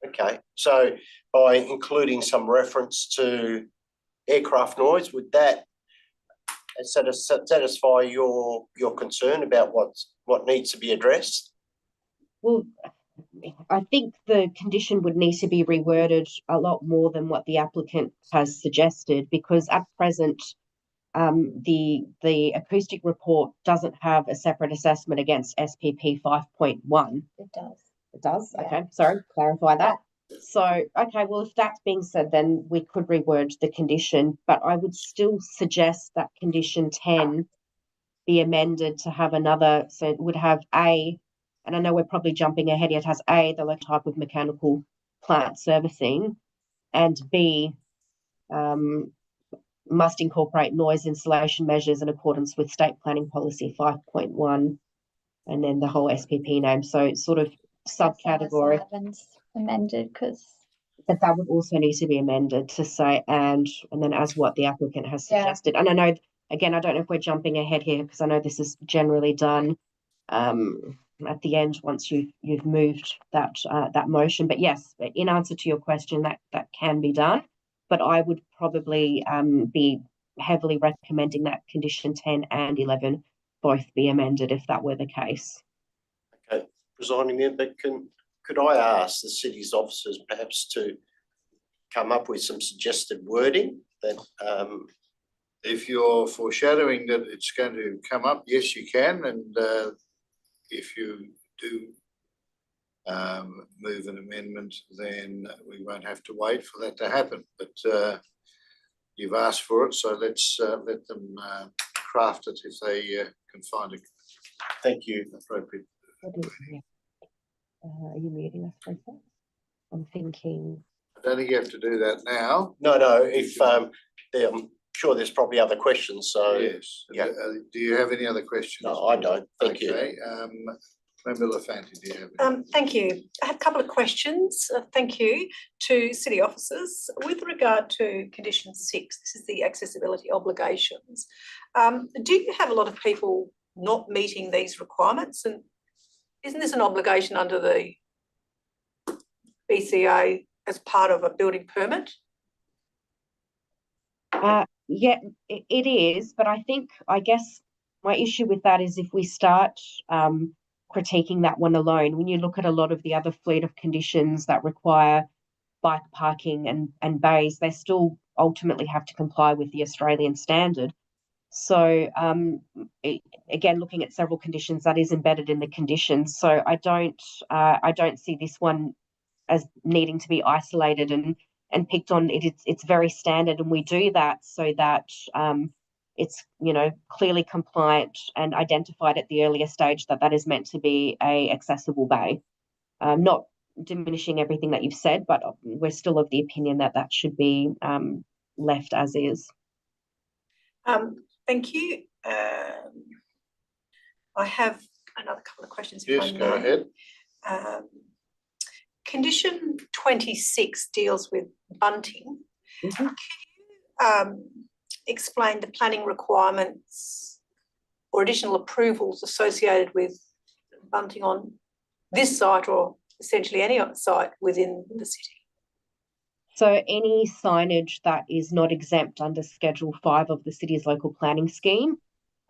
Okay, so by including some reference to aircraft noise, would that satisfy your concern about what needs to be addressed? Well, I think the condition would need to be reworded a lot more than what the applicant has suggested, because at present, the acoustic report doesn't have a separate assessment against SPP 5.1. It does. It does? Yeah. Okay, sorry, clarify that. So, okay, well, if that's being said, then we could reword the condition, but I would still suggest that condition 10 be amended to have another, so it would have A, and I know we're probably jumping ahead, it has A, the local type of mechanical plant servicing, and B, must incorporate noise insulation measures in accordance with state planning policy 5.1, and then the whole SPP name. So it's sort of subcategory. Amended because. But that would also need to be amended to say and then as what the applicant has suggested. And I know, again, I don't know if we're jumping ahead here because I know this is generally done at the end once you've moved that motion. But yes, in answer to your question, that can be done. But I would probably be heavily recommending that condition 10 and 11 both be amended if that were the case. Okay, presiding member, could I ask the city's officers perhaps to come up with some suggested wording that if you're foreshadowing that it's going to come up, yes, you can. And if you do move an amendment, then we won't have to wait for that to happen. But you've asked for it, so let's let them craft it if they can find it. Thank you. Appropriate. Are you muting us, Lisa? I'm thinking. I don't think you have to do that now. No. If I'm sure there's probably other questions. So yes. Yeah. Do you have any other questions? No, I don't. Thank you. Member Lafanti, do you have? Thank you. I have a couple of questions. Thank you to city officers with regard to condition 6. This is the accessibility obligations. Do you have a lot of people not meeting these requirements, and isn't this an obligation under the BCA as part of a building permit? Yeah, it is, but I guess my issue with that is if we start critiquing that one alone, when you look at a lot of the other fleet of conditions that require bike parking and bays, they still ultimately have to comply with the Australian standard. So again, looking at several conditions, that is embedded in the conditions. So I don't see this one as needing to be isolated and picked on. It's very standard, and we do that so that it's clearly compliant and identified at the earlier stage that is meant to be a accessible bay. Not diminishing everything that you've said, but we're still of the opinion that should be left as is. Thank you. I have another couple of questions. Yes, go ahead. Condition 26 deals with bunting. Mm-hmm. Can you explain the planning requirements or additional approvals associated with bunting on this site or essentially any site within the city? So any signage that is not exempt under Schedule 5 of the city's local planning scheme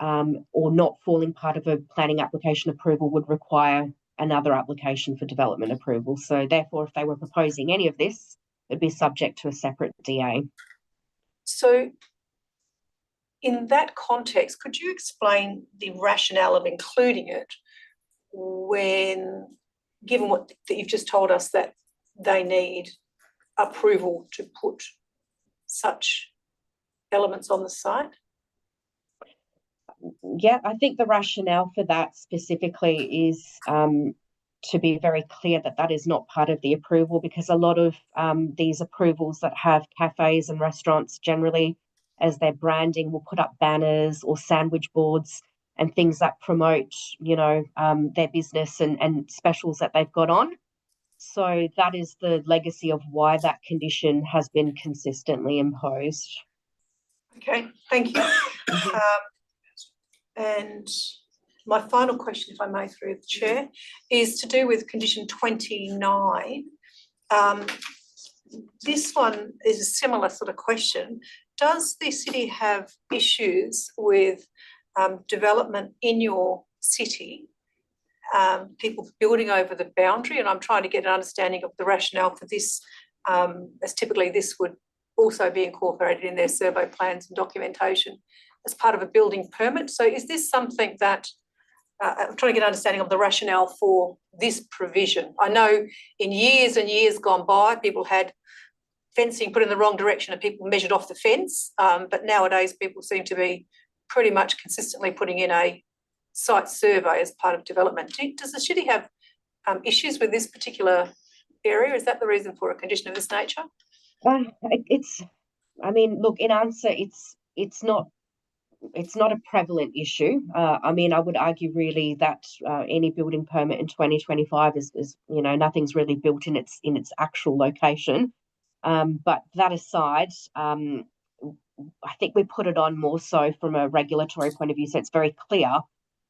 or not falling part of a planning application approval would require another application for development approval. So therefore, if they were proposing any of this, it'd be subject to a separate DA. So in that context, could you explain the rationale of including it when, given what that you've just told us that they need approval to put such elements on the site? Yeah, I think the rationale for that specifically is to be very clear that is not part of the approval, because a lot of these approvals that have cafes and restaurants generally as their branding will put up banners or sandwich boards and things that promote, their business and specials that they've got on. So that is the legacy of why that condition has been consistently imposed. Okay, thank you. And my final question, if I may, through the chair, is to do with condition 29. This one is a similar sort of question. Does the city have issues with development in your city, people building over the boundary? And I'm trying to get an understanding of the rationale for this, as typically this would also be incorporated in their survey plans and documentation as part of a building permit. So is this something that, I'm trying to get an understanding of the rationale for this provision. I know in years and years gone by, people had fencing put in the wrong direction and people measured off the fence, but nowadays people seem to be pretty much consistently putting in a site survey as part of development. Does the city have issues with this particular area? Is that the reason for a condition of this nature? I mean, look, in answer, it's not a prevalent issue. I mean, I would argue really that any building permit in 2025 is nothing's really built in its actual location. But that aside, I think we put it on more so from a regulatory point of view, so it's very clear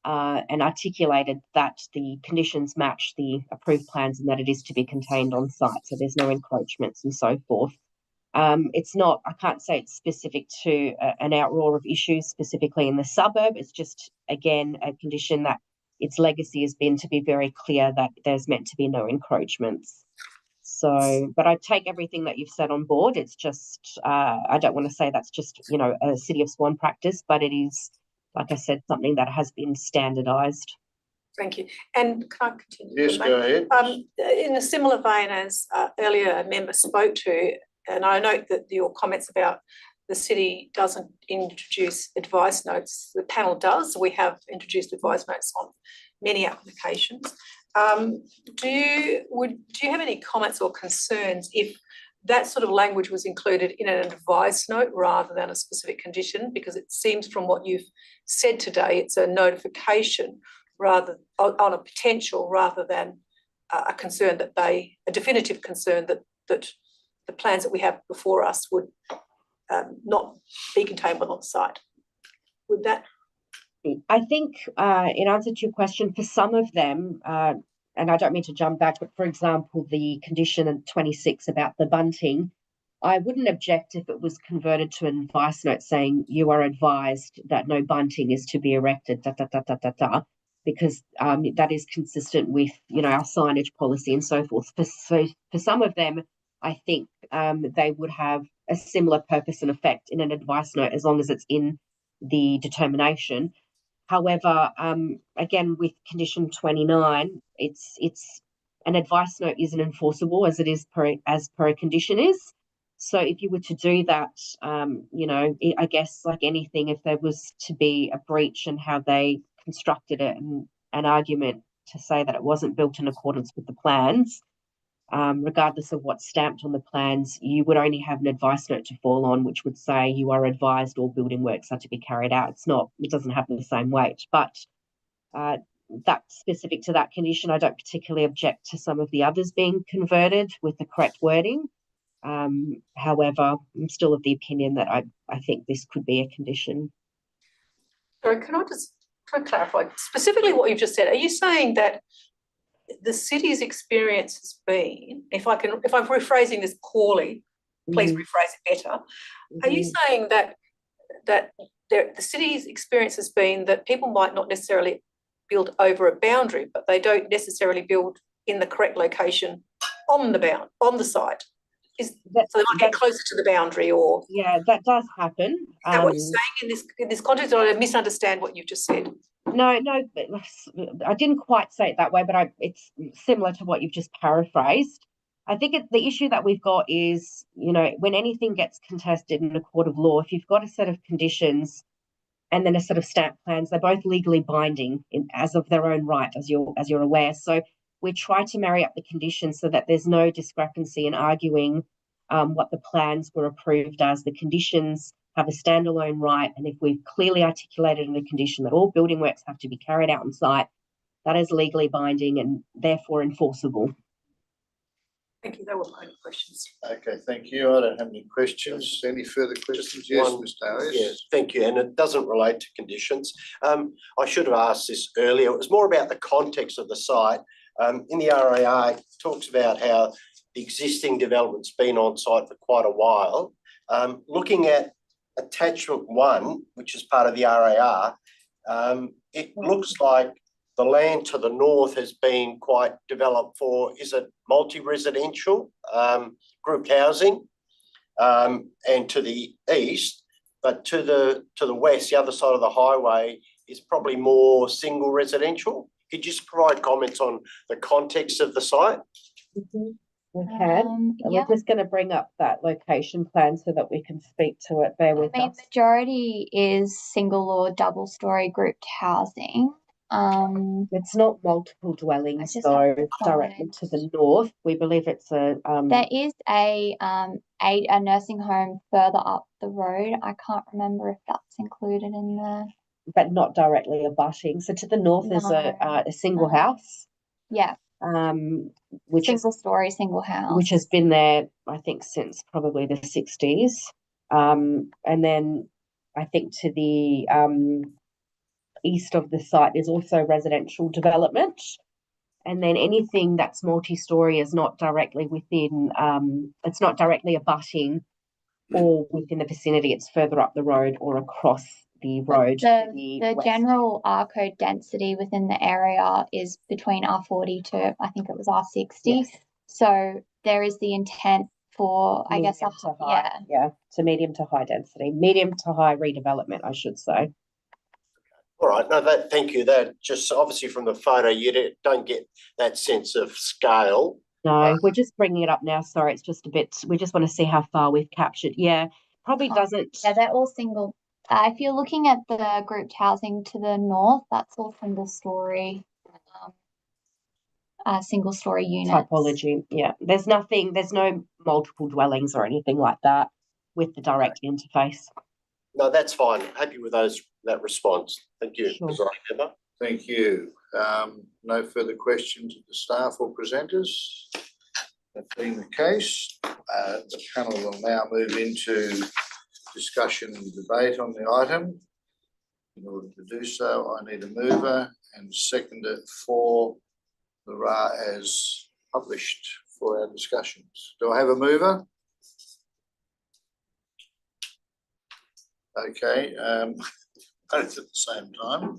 and articulated that the conditions match the approved plans and that it is to be contained on site, so there's no encroachments and so forth. It's not, I can't say it's specific to an outroar of issues specifically in the suburb. It's just, again, a condition that its legacy has been to be very clear that there's meant to be no encroachments. So, but I take everything that you've said on board. It's just, I don't want to say that's just, a City of Swan practice, but it is, like I said, something that has been standardised. Thank you. And can I continue? Yes, go ahead. In a similar vein as earlier a member spoke to, and I note that your comments about the city doesn't introduce advice notes. The panel does. We have introduced advice notes on many applications. Do you have any comments or concerns if that sort of language was included in an advice note rather than a specific condition? Because it seems from what you've said today, it's a notification rather on a potential rather than a concern that a definitive concern that the plans that we have before us would not be contained on site. Would that? I think in answer to your question, for some of them, and I don't mean to jump back, but for example, the condition in 26 about the bunting, I wouldn't object if it was converted to an advice note saying you are advised that no bunting is to be erected, because that is consistent with, our signage policy and so forth. So for some of them, I think they would have a similar purpose and effect in an advice note as long as it's in the determination. However, again, with condition 29, it's an advice note isn't enforceable as it is as per a condition is. So if you were to do that, I guess like anything, if there was to be a breach in how they constructed it and an argument to say that it wasn't built in accordance with the plans, regardless of what's stamped on the plans, you would only have an advice note to fall on, which would say you are advised all building works are to be carried out. It doesn't have the same weight, but that's specific to that condition. I don't particularly object to some of the others being converted with the correct wording. However, I'm still of the opinion that I think this could be a condition. Sorry, can I just try to clarify specifically what you've just said? Are you saying that the city's experience has been, if I'm rephrasing this poorly, please rephrase it better. Are you saying that the city's experience has been that people might not necessarily build over a boundary, but they don't necessarily build in the correct location on the site? So they might get closer to the boundary, or that does happen. Is that what you're saying in this context, or I misunderstand what you've just said? No, I didn't quite say it that way, but it's similar to what you've just paraphrased. I think the issue that we've got is, when anything gets contested in a court of law, if you've got a set of conditions and then a set of stamp plans, they're both legally binding as of their own right, as you're aware. So we try to marry up the conditions so that there's no discrepancy in arguing what the plans were approved as. The conditions have a standalone right, and if we've clearly articulated in the condition that all building works have to be carried out on site, that is legally binding and therefore enforceable. Thank you. They were my only questions. Okay, thank you. I don't have any questions. Any further questions? Yes, One- Mr. Harris. Yes, thank you. And it doesn't relate to conditions. I should have asked this earlier. It was more about the context of the site. In the RAR, it talks about how the existing development's been on site for quite a while. Looking at attachment 1, which is part of the RAR, it looks like the land to the north has been quite developed for, is it multi-residential, group housing, and to the east, but to the west, the other side of the highway is probably more single residential. Could you just provide comments on the context of the site? We can. Yeah. We're just going to bring up that location plan so that we can speak to it. Bear with us. Majority is single or double story grouped housing. It's not multiple dwellings though, directly to the north. We believe it's a there is a nursing home further up the road. I can't remember if that's included in there. but not directly abutting. So to the north is a single house. Yeah. Which single story, single house. Which has been there, I think, since probably the 60s. And then I think to the east of the site is also residential development. And then anything that's multi-story is not directly within, it's not directly abutting or within the vicinity. It's further up the road or across the road. The general R code density within the area is between R40 to, I think it was R60. Yes. So there is the intent for, medium, I guess, to high, so medium to high density, medium to high redevelopment, I should say. All right, no, thank you. That just obviously from the photo, you don't get that sense of scale. No, we're just bringing it up now. Sorry, it's just a bit, we just want to see how far we've captured. Yeah, probably doesn't. Yeah, they're all single. If you're looking at the grouped housing to the north, that's all single story units. Typology, yeah. There's no multiple dwellings or anything like that with the direct interface. No, that's fine. Happy with that response. Thank you, Sure. Thank you. No further questions of the staff or presenters. That being the case, the panel will now move into discussion and debate on the item. In order to do so, I need a mover and seconder for the RAR as published for our discussions. Do I have a mover? Okay, both at the same time.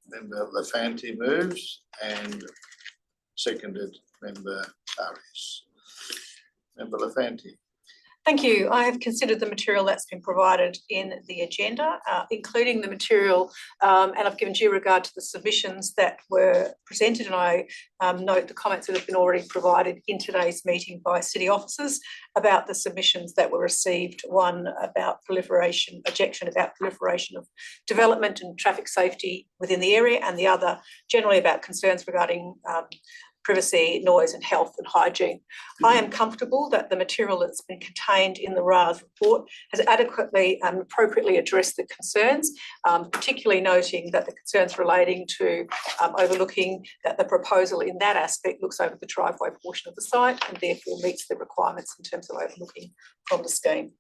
Member Lafanti moves and seconded Member Harris. Member Lafanti. Thank you. I have considered the material that's been provided in the agenda, including the material, and I've given due regard to the submissions that were presented, and I note the comments that have been already provided in today's meeting by city officers about the submissions that were received, one about objection about proliferation of development and traffic safety within the area, and the other generally about concerns regarding privacy, noise and health and hygiene. I am comfortable that the material that's been contained in the RAR's report has adequately and appropriately addressed the concerns, particularly noting that the concerns relating to overlooking that the proposal in that aspect looks over the driveway portion of the site and therefore meets the requirements in terms of overlooking from the scheme.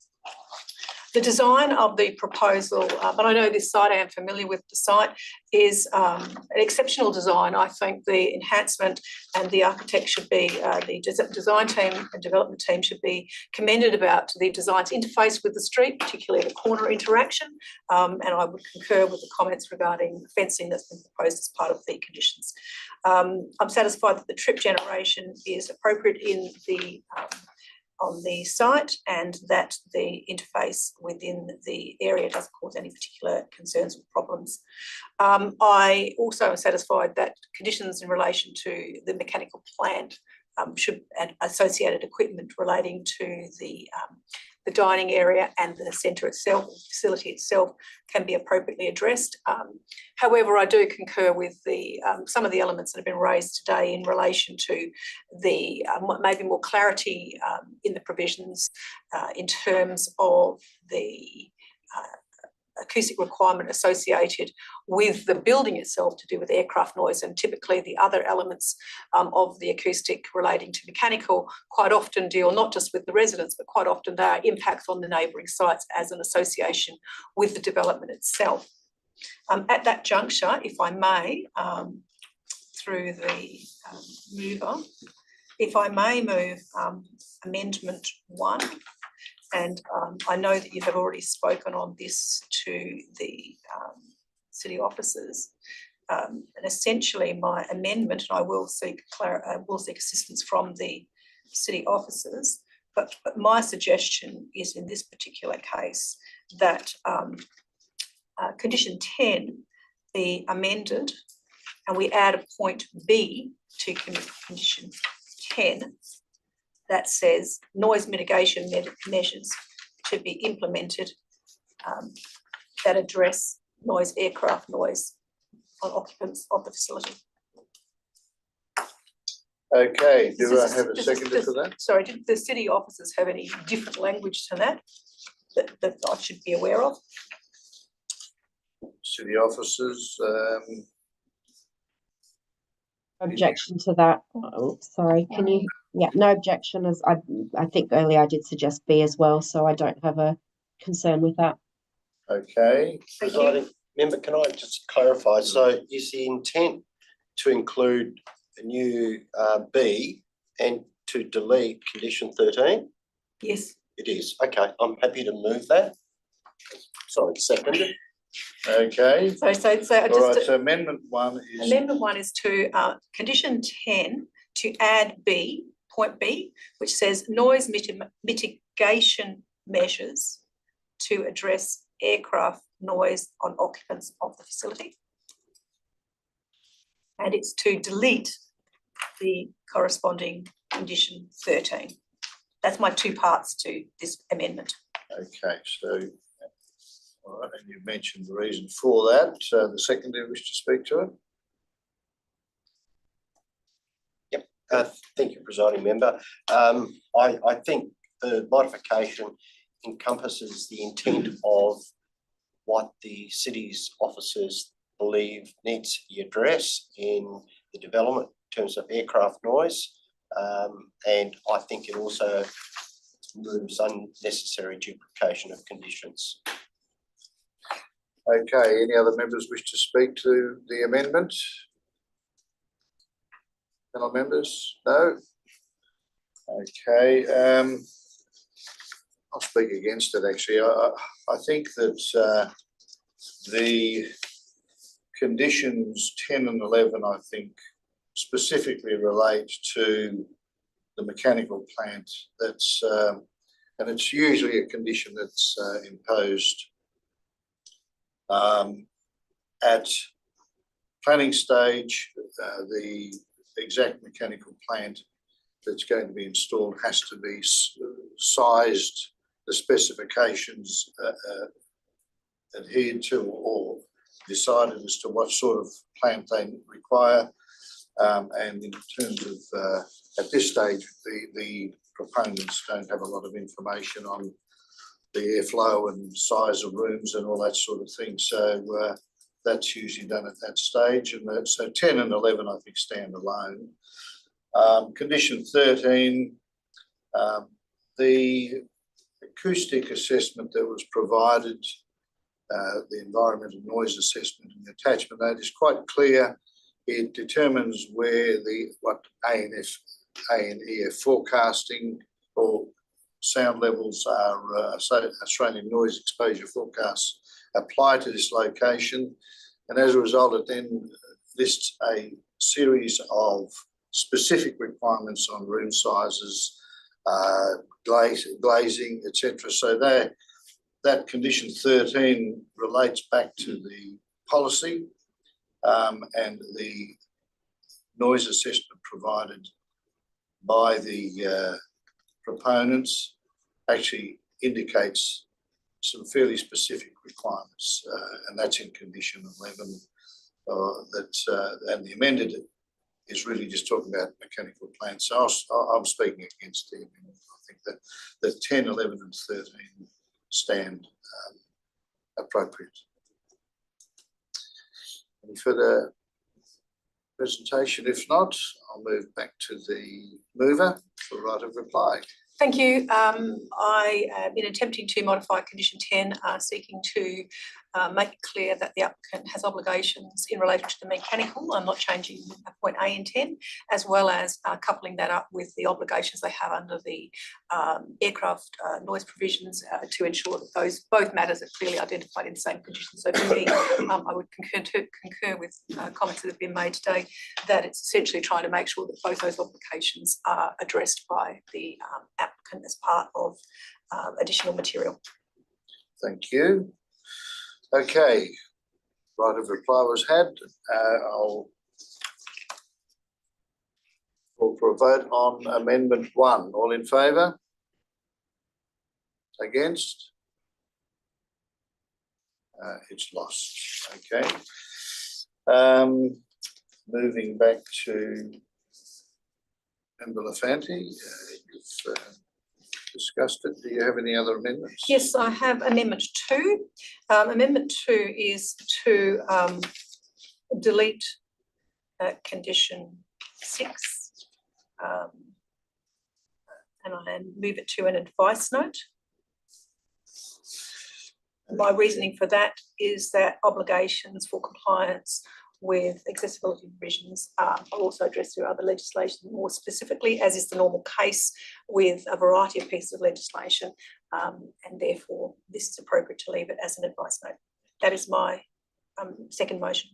The design of the proposal, but I know this site, I am familiar with the site, is an exceptional design. I think the enhancement and the architect should be, the design team and development team should be commended about the design's interface with the street, particularly the corner interaction, and I would concur with the comments regarding fencing that's been proposed as part of the conditions. I'm satisfied that the trip generation is appropriate in the on the site and that the interface within the area doesn't cause any particular concerns or problems. I also am satisfied that conditions in relation to the mechanical plant and associated equipment relating to the dining area and the centre itself, the facility itself, can be appropriately addressed. However, I do concur with the some of the elements that have been raised today in relation to the maybe more clarity in the provisions in terms of the acoustic requirement associated with the building itself to do with aircraft noise, and typically the other elements of the acoustic relating to mechanical quite often deal not just with the residents, but quite often there are impacts on the neighbouring sites as an association with the development itself. At that juncture, if I may, through the mover, if I may move amendment 1, and I know that you have already spoken on this to the city officers, and essentially my amendment, and I will seek assistance from the city officers, but my suggestion is in this particular case that condition 10 be amended, and we add a point B to condition 10 that says noise mitigation measures to be implemented that address aircraft noise on occupants of the facility. Okay, do I have a seconder for that? Sorry, did the city officers have any different language to that I should be aware of? City officers, Objection to that. Oh, sorry, can you? Yeah, no objection. As I think earlier I did suggest B as well, so I don't have a concern with that. okay. Presiding member, can I just clarify? So is the intent to include a new B and to delete condition 13? Yes. It is. Okay, I'm happy to move that. Sorry, seconded. Okay. So I just All right, so amendment 1 is. Amendment 1 is to condition 10 to add B, point B, which says noise mitigation measures to address aircraft noise on occupants of the facility. And it's to delete the corresponding condition 13. That's my 2 parts to this amendment. Okay, so, all right, and you mentioned the reason for that. The seconder wish to speak to it? Yep, thank you, presiding member. I think the modification encompasses the intent of what the city's officers believe needs to be addressed in the development in terms of aircraft noise. And I think it also removes unnecessary duplication of conditions. Okay, any other members wish to speak to the amendment? Fellow members? No? Okay, I'll speak against it actually. I think that the conditions 10 and 11, I think, specifically relate to the mechanical plant that's, and it's usually a condition that's imposed at planning stage. The exact mechanical plant that's going to be installed has to be sized, the specifications adhered to or decided as to what sort of plant they require. And in terms of, at this stage, the proponents don't have a lot of information on the airflow and size of rooms and all that sort of thing. So that's usually done at that stage. And so 10 and 11, I think, stand alone. Condition 13, the acoustic assessment that was provided, the environmental noise assessment and the attachment note is quite clear. It determines where what A&E are forecasting, or sound levels are Australian noise exposure forecasts apply to this location. And as a result, it then lists a series of specific requirements on room sizes, glazing, etc. So that condition 13 relates back to the policy, and the noise assessment provided by the proponents actually indicates some fairly specific requirements, and that's in condition 11. And the amended is really just talking about mechanical plants. So I'm speaking against the amendment. I think that 10, 11 and 13 stand appropriate. Any further presentation? If not, I'll move back to the mover for right of reply. Thank you. I, in attempting to modify condition 10, seeking to make it clear that the applicant has obligations in relation to the mechanical. I'm not changing point A in 10, as well as coupling that up with the obligations they have under the aircraft noise provisions to ensure that those both matters are clearly identified in the same condition. So for me, I would concur with comments that have been made today that it's essentially trying to make sure that both those obligations are addressed by the applicant as part of additional material. Thank you. Okay, right of reply was had. I'll call for a vote on amendment 1. All in favour? Against? It's lost. Okay. Moving back to Member Lafanti, you've discussed it. Do you have any other amendments? Yes, I have amendment 2. Amendment 2 is to delete condition 6 and I move it to an advice note. My reasoning for that is that obligations for compliance with accessibility provisions are also addressed through other legislation more specifically, as is the normal case with a variety of pieces of legislation, and therefore this is appropriate to leave it as an advice note. That is my second motion.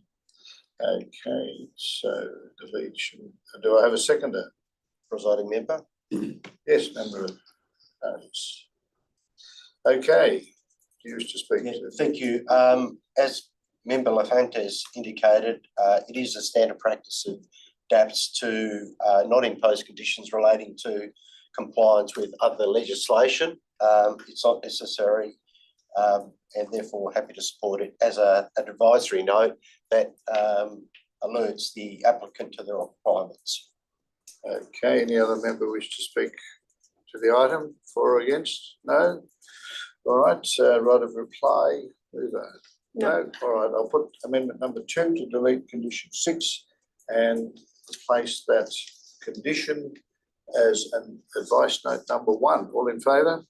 Okay, so deletion. Do I have a seconder? Presiding member. Yes, member of Harris. Okay, you wish to speak? Yeah, thank you. As Member Lafante has indicated, it is a standard practice of DAPs to not impose conditions relating to compliance with other legislation. It's not necessary, and therefore happy to support it as an advisory note that alerts the applicant to the requirements. Okay, any other member wish to speak to the item? For or against? No? All right, right of reply, mover. No. All right, I'll put amendment number 2 to delete condition 6 and replace that condition as an advice note number 1. All in favour?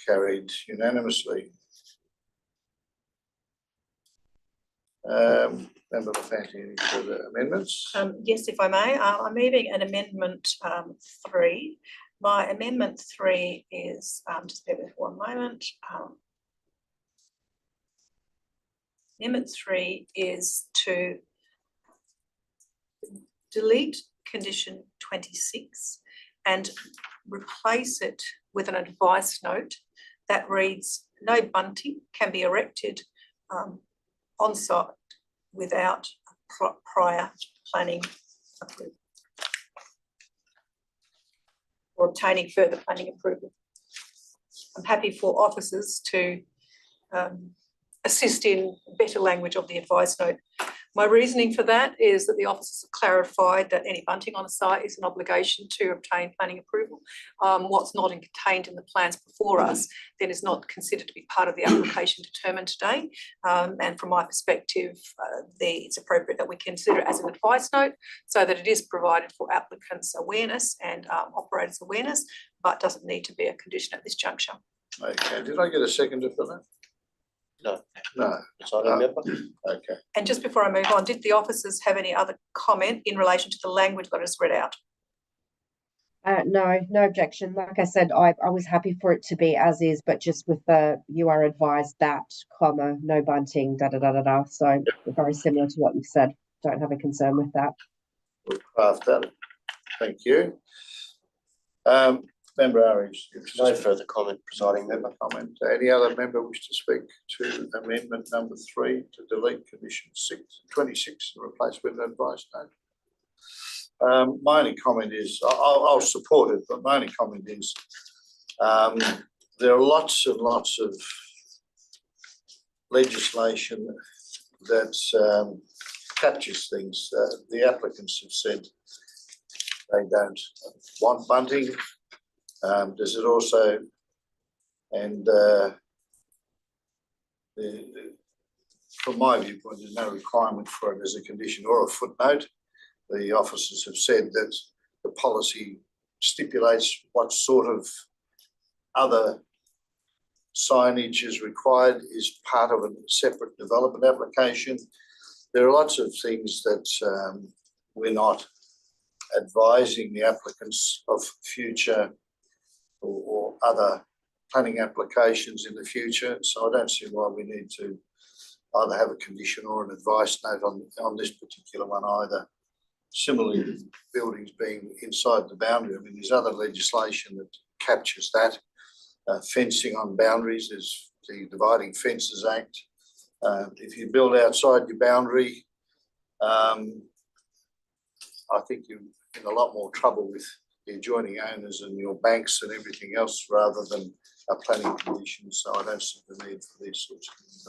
Carried unanimously. Member Lafanti, any further amendments? Yes, if I may. I'm moving an amendment 3. My amendment 3 is, just bear with 1 moment. Amendment 3 is to delete condition 26 and replace it with an advice note that reads, no bunting can be erected on site without prior planning approval or obtaining further planning approval. I'm happy for officers to assist in better language of the advice note. My reasoning for that is that the officers have clarified that any bunting on a site is an obligation to obtain planning approval. What's not contained in the plans before us then is not considered to be part of the application determined today. And from my perspective, it's appropriate that we consider it as an advice note so that it is provided for applicants' awareness and operators' awareness, but doesn't need to be a condition at this juncture. Okay, did I get a seconder for that? No. No. So I remember. Okay. And just before I move on, did the officers have any other comment in relation to the language that is read out? No objection. Like I said, I was happy for it to be as is, but just with the you are advised that, comma, no bunting, da da da da da. So very similar to what you've said. Don't have a concern with that. We'll craft that. Thank you. Member Arias. No further comment, presiding member. Comment. Any other member wish to speak to amendment number 3 to delete condition 26 and replace with an advice note? My only comment is, I'll support it, but my only comment is there are lots and lots of legislation that captures things. The applicants have said they don't want bunting. Does it also, and From my viewpoint, there's no requirement for it as a condition or a footnote. The officers have said that the policy stipulates what sort of other signage is required is part of a separate development application. There are lots of things that we're not advising the applicants of future or other planning applications in the future. So I don't see why we need to either have a condition or an advice note on this particular one either. Similarly, buildings being inside the boundary, I mean, there's other legislation that captures that. Fencing on boundaries, there's the Dividing Fences Act. If you build outside your boundary, I think you're in a lot more trouble with the adjoining owners and your banks and everything else rather than a planning condition. So I don't see the need for these sorts of things.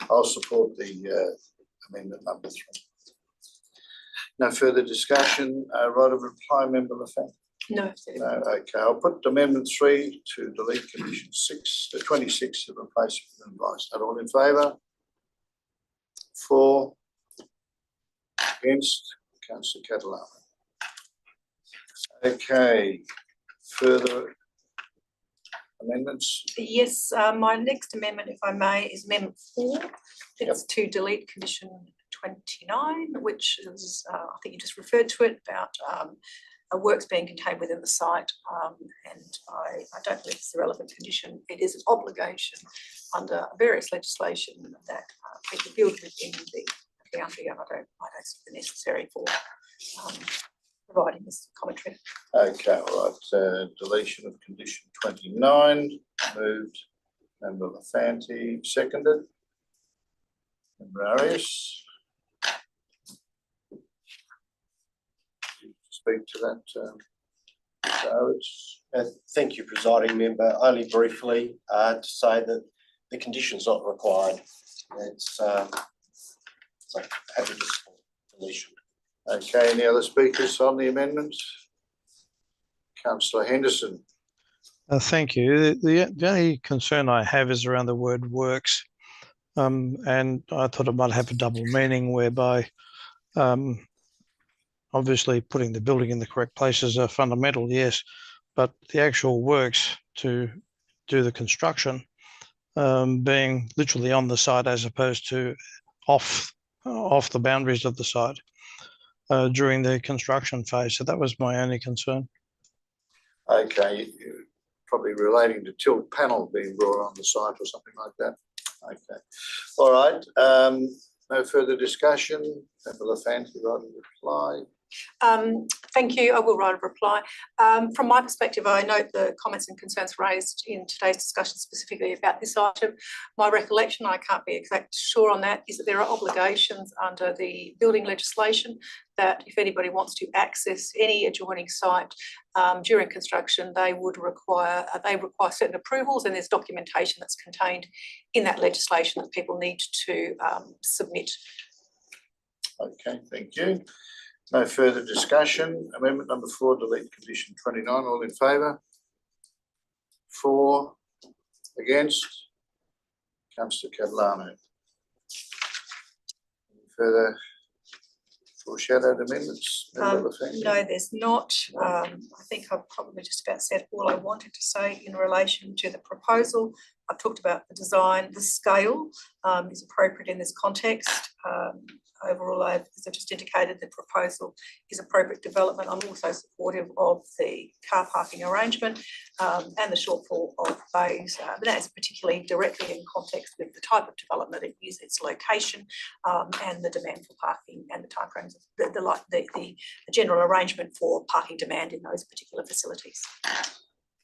I'll support the amendment number 3. No further discussion. Right of reply, Member LaFave? No. No. Okay. I'll put amendment 3 to delete condition 26 to replace it with advice. Are all in favour? 4. Against? Councillor Catalano. Okay. Further amendments? Yes, my next amendment, if I may, is amendment 4. It's to delete condition 29, which is, I think you just referred to it, about works being contained within the site, and I don't believe it's a relevant condition. It is an obligation under various legislation that people build within the boundary, and I don't see the necessary for providing this commentary. Okay, all right. Deletion of condition 29, moved. Member Lafanti, seconded. Member Arias. Speak to that, Arias. Thank you, presiding member. Only briefly to say that the condition's not required. It's so happy to support deletion. Okay, any other speakers on the amendments? Councillor Henderson. Thank you. The only concern I have is around the word works. And I thought it might have a double meaning whereby obviously putting the building in the correct places are fundamental, yes, but the actual works to do the construction being literally on the site as opposed to off the boundaries of the site during the construction phase. So that was my only concern. Okay, you're probably relating to tilt panel being brought on the site or something like that. Okay, all right. No further discussion. Member Lafanti, right of reply. Thank you. I will write a reply. From my perspective, I note the comments and concerns raised in today's discussion specifically about this item. My recollection, I can't be exactly sure on that, is that there are obligations under the building legislation that if anybody wants to access any adjoining site during construction, they require certain approvals, and there's documentation that's contained in that legislation that people need to submit. Okay, thank you. No further discussion. Amendment number 4, delete condition 29. All in favour? 4. Against? Councillor Catalano. Any further foreshadowed amendments? No, there's not. I think I've probably just about said all I wanted to say in relation to the proposal. I've talked about the design, the scale is appropriate in this context. Overall, as I've just indicated, the proposal is appropriate development. I'm also supportive of the car parking arrangement and the shortfall of bays. But that is particularly directly in context with the type of development it is, its location, and the demand for parking and the timeframes, the general arrangement for parking demand in those particular facilities.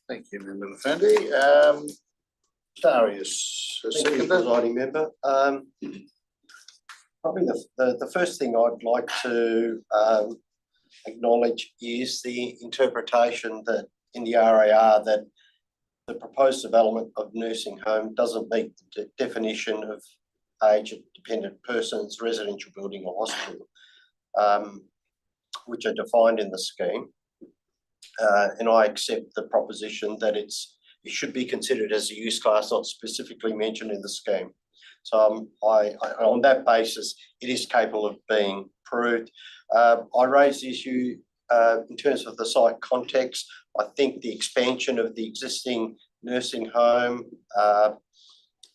Thank you, Member Lafanti. Darius, Thank you, presiding member. Probably the first thing I'd like to acknowledge is the interpretation that in the RAR that the proposed development of nursing home doesn't meet the definition of age-dependent persons, residential building or hospital, which are defined in the scheme. And I accept the proposition that it should be considered as a use class not specifically mentioned in the scheme. So on that basis, it is capable of being approved. I raised the issue in terms of the site context. I think the expansion of the existing nursing home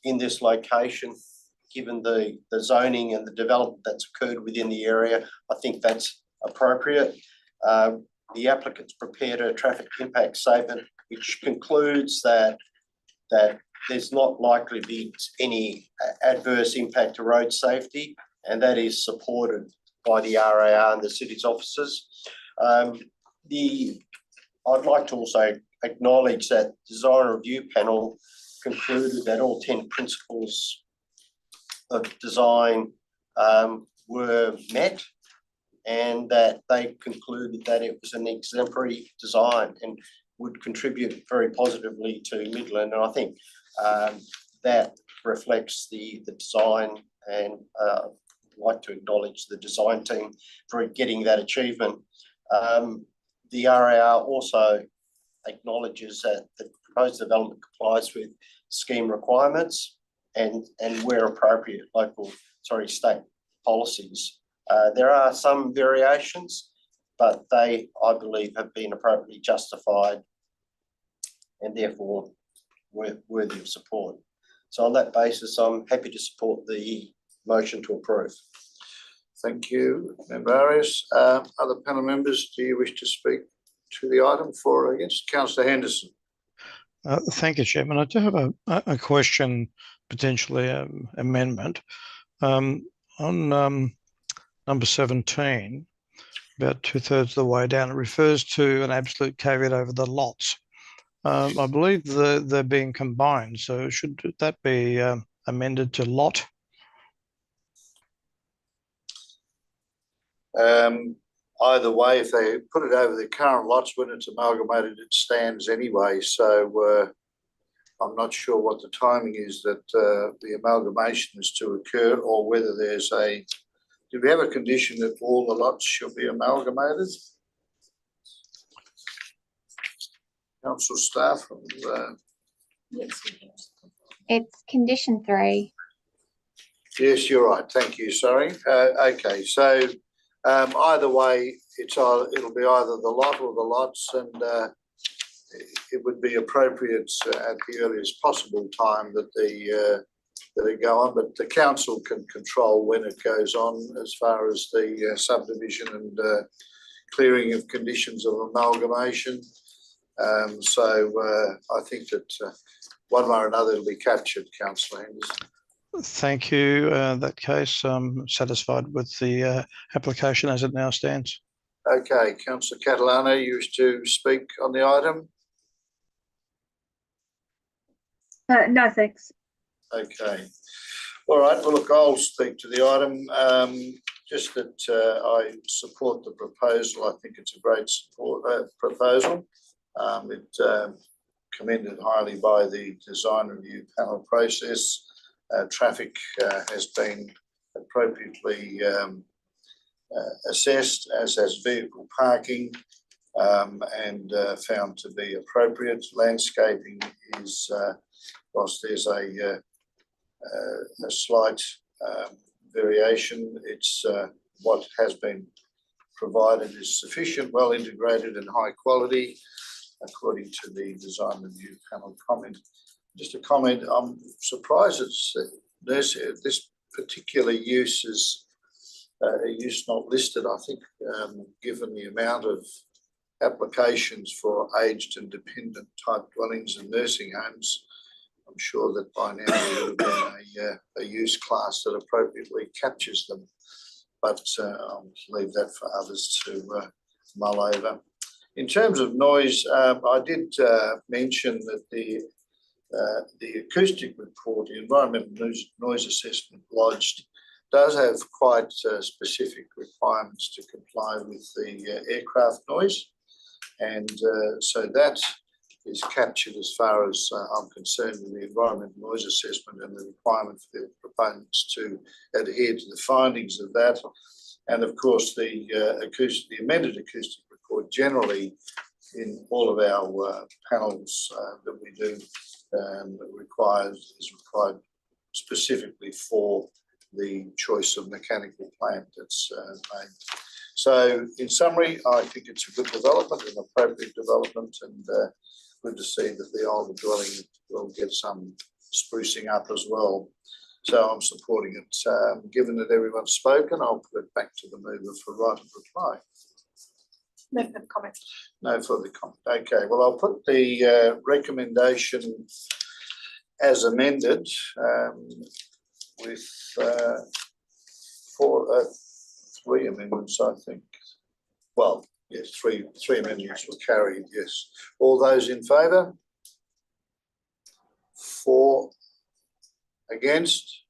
in this location, given the zoning and the development that's occurred within the area, I think that's appropriate. The applicant's prepared a traffic impact statement, which concludes that there's not likely to be any adverse impact to road safety, and that is supported by the RAR and the city's officers. I'd like to also acknowledge that the design review panel concluded that all 10 principles of design were met, and that they concluded that it was an exemplary design and would contribute very positively to Midland. And I think that reflects the design, and I'd like to acknowledge the design team for getting that achievement. The RAR also acknowledges that the proposed development complies with scheme requirements and where appropriate, state policies. There are some variations, but they, I believe, have been appropriately justified and therefore worthy of support. So on that basis, I'm happy to support the motion to approve. Thank you, Member Arias. Other panel members, do you wish to speak to the item for or against? Councillor Henderson. Thank you, Chairman. I do have a question, potentially amendment. On number 17, about 2/3 of the way down, it refers to an absolute caveat over the lots. I believe they're being combined, so should that be amended to lot? Either way, if they put it over the current lots when it's amalgamated, it stands anyway. So I'm not sure what the timing is that the amalgamation is to occur, or whether there's do we have a condition that all the lots should be amalgamated? Council staff? It's condition 3. Yes, you're right. Thank you. Sorry. Okay. So either way, it'll be either the lot or the lots, and it would be appropriate at the earliest possible time that they go on. But the council can control when it goes on as far as the subdivision and clearing of conditions of amalgamation. So I think that one way or another it'll be captured, Councillor Henderson. Thank you. In that case, I'm satisfied with the application as it now stands. Okay, Councillor Catalano, you wish to speak on the item? No, thanks. Okay. All right. Well, look, I'll speak to the item. Just that I support the proposal. I think it's a great proposal. It commended highly by the design review panel process. Traffic has been appropriately assessed, as has vehicle parking, and found to be appropriate. Landscaping is, whilst there's a slight variation, it's what has been provided is sufficient, well integrated and high quality, according to the design review panel comment. Just a comment, I'm surprised it's this particular use is a use not listed. I think given the amount of applications for aged and dependent type dwellings and nursing homes, I'm sure that by now there would have been a use class that appropriately captures them. But I'll leave that for others to mull over. In terms of noise, I did mention that the acoustic report, the environmental noise assessment lodged, does have quite specific requirements to comply with the aircraft noise. And so that is captured as far as I'm concerned in the environmental noise assessment and the requirement for the proponents to adhere to the findings of that. And of course, the amended acoustic report generally in all of our panels that we do is required specifically for the choice of mechanical plant that's made. So in summary, I think it's a good development, an appropriate development, and good to see that the older dwelling will get some sprucing up as well. So I'm supporting it. Given that everyone's spoken, I'll put it back to the mover for right of reply. No further comment. No further comment. Okay, well, I'll put the recommendation as amended with three amendments, I think. Well, yes, three amendments were carried, yes. All those in favour? 4 against?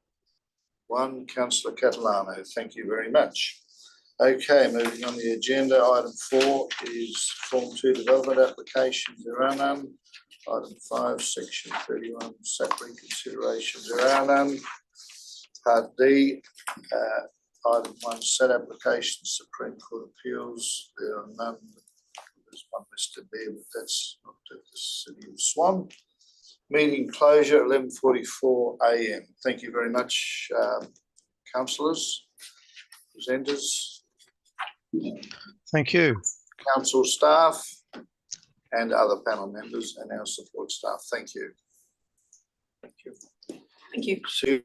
1, Councillor Catalano. Thank you very much. Okay, moving on the agenda, item 4 is Form 2 development application. There are none. Item 5, section 31, SAP reconsideration. There are none. Part D, item 1, SAT application, Supreme Court appeals. There are none. There's one listed there, but that's not at the City of Swan. Meeting closure 11:44 a.m. Thank you very much, councillors, presenters. Thank you. Council staff and other panel members and our support staff. Thank you. Thank you. Thank you. See you.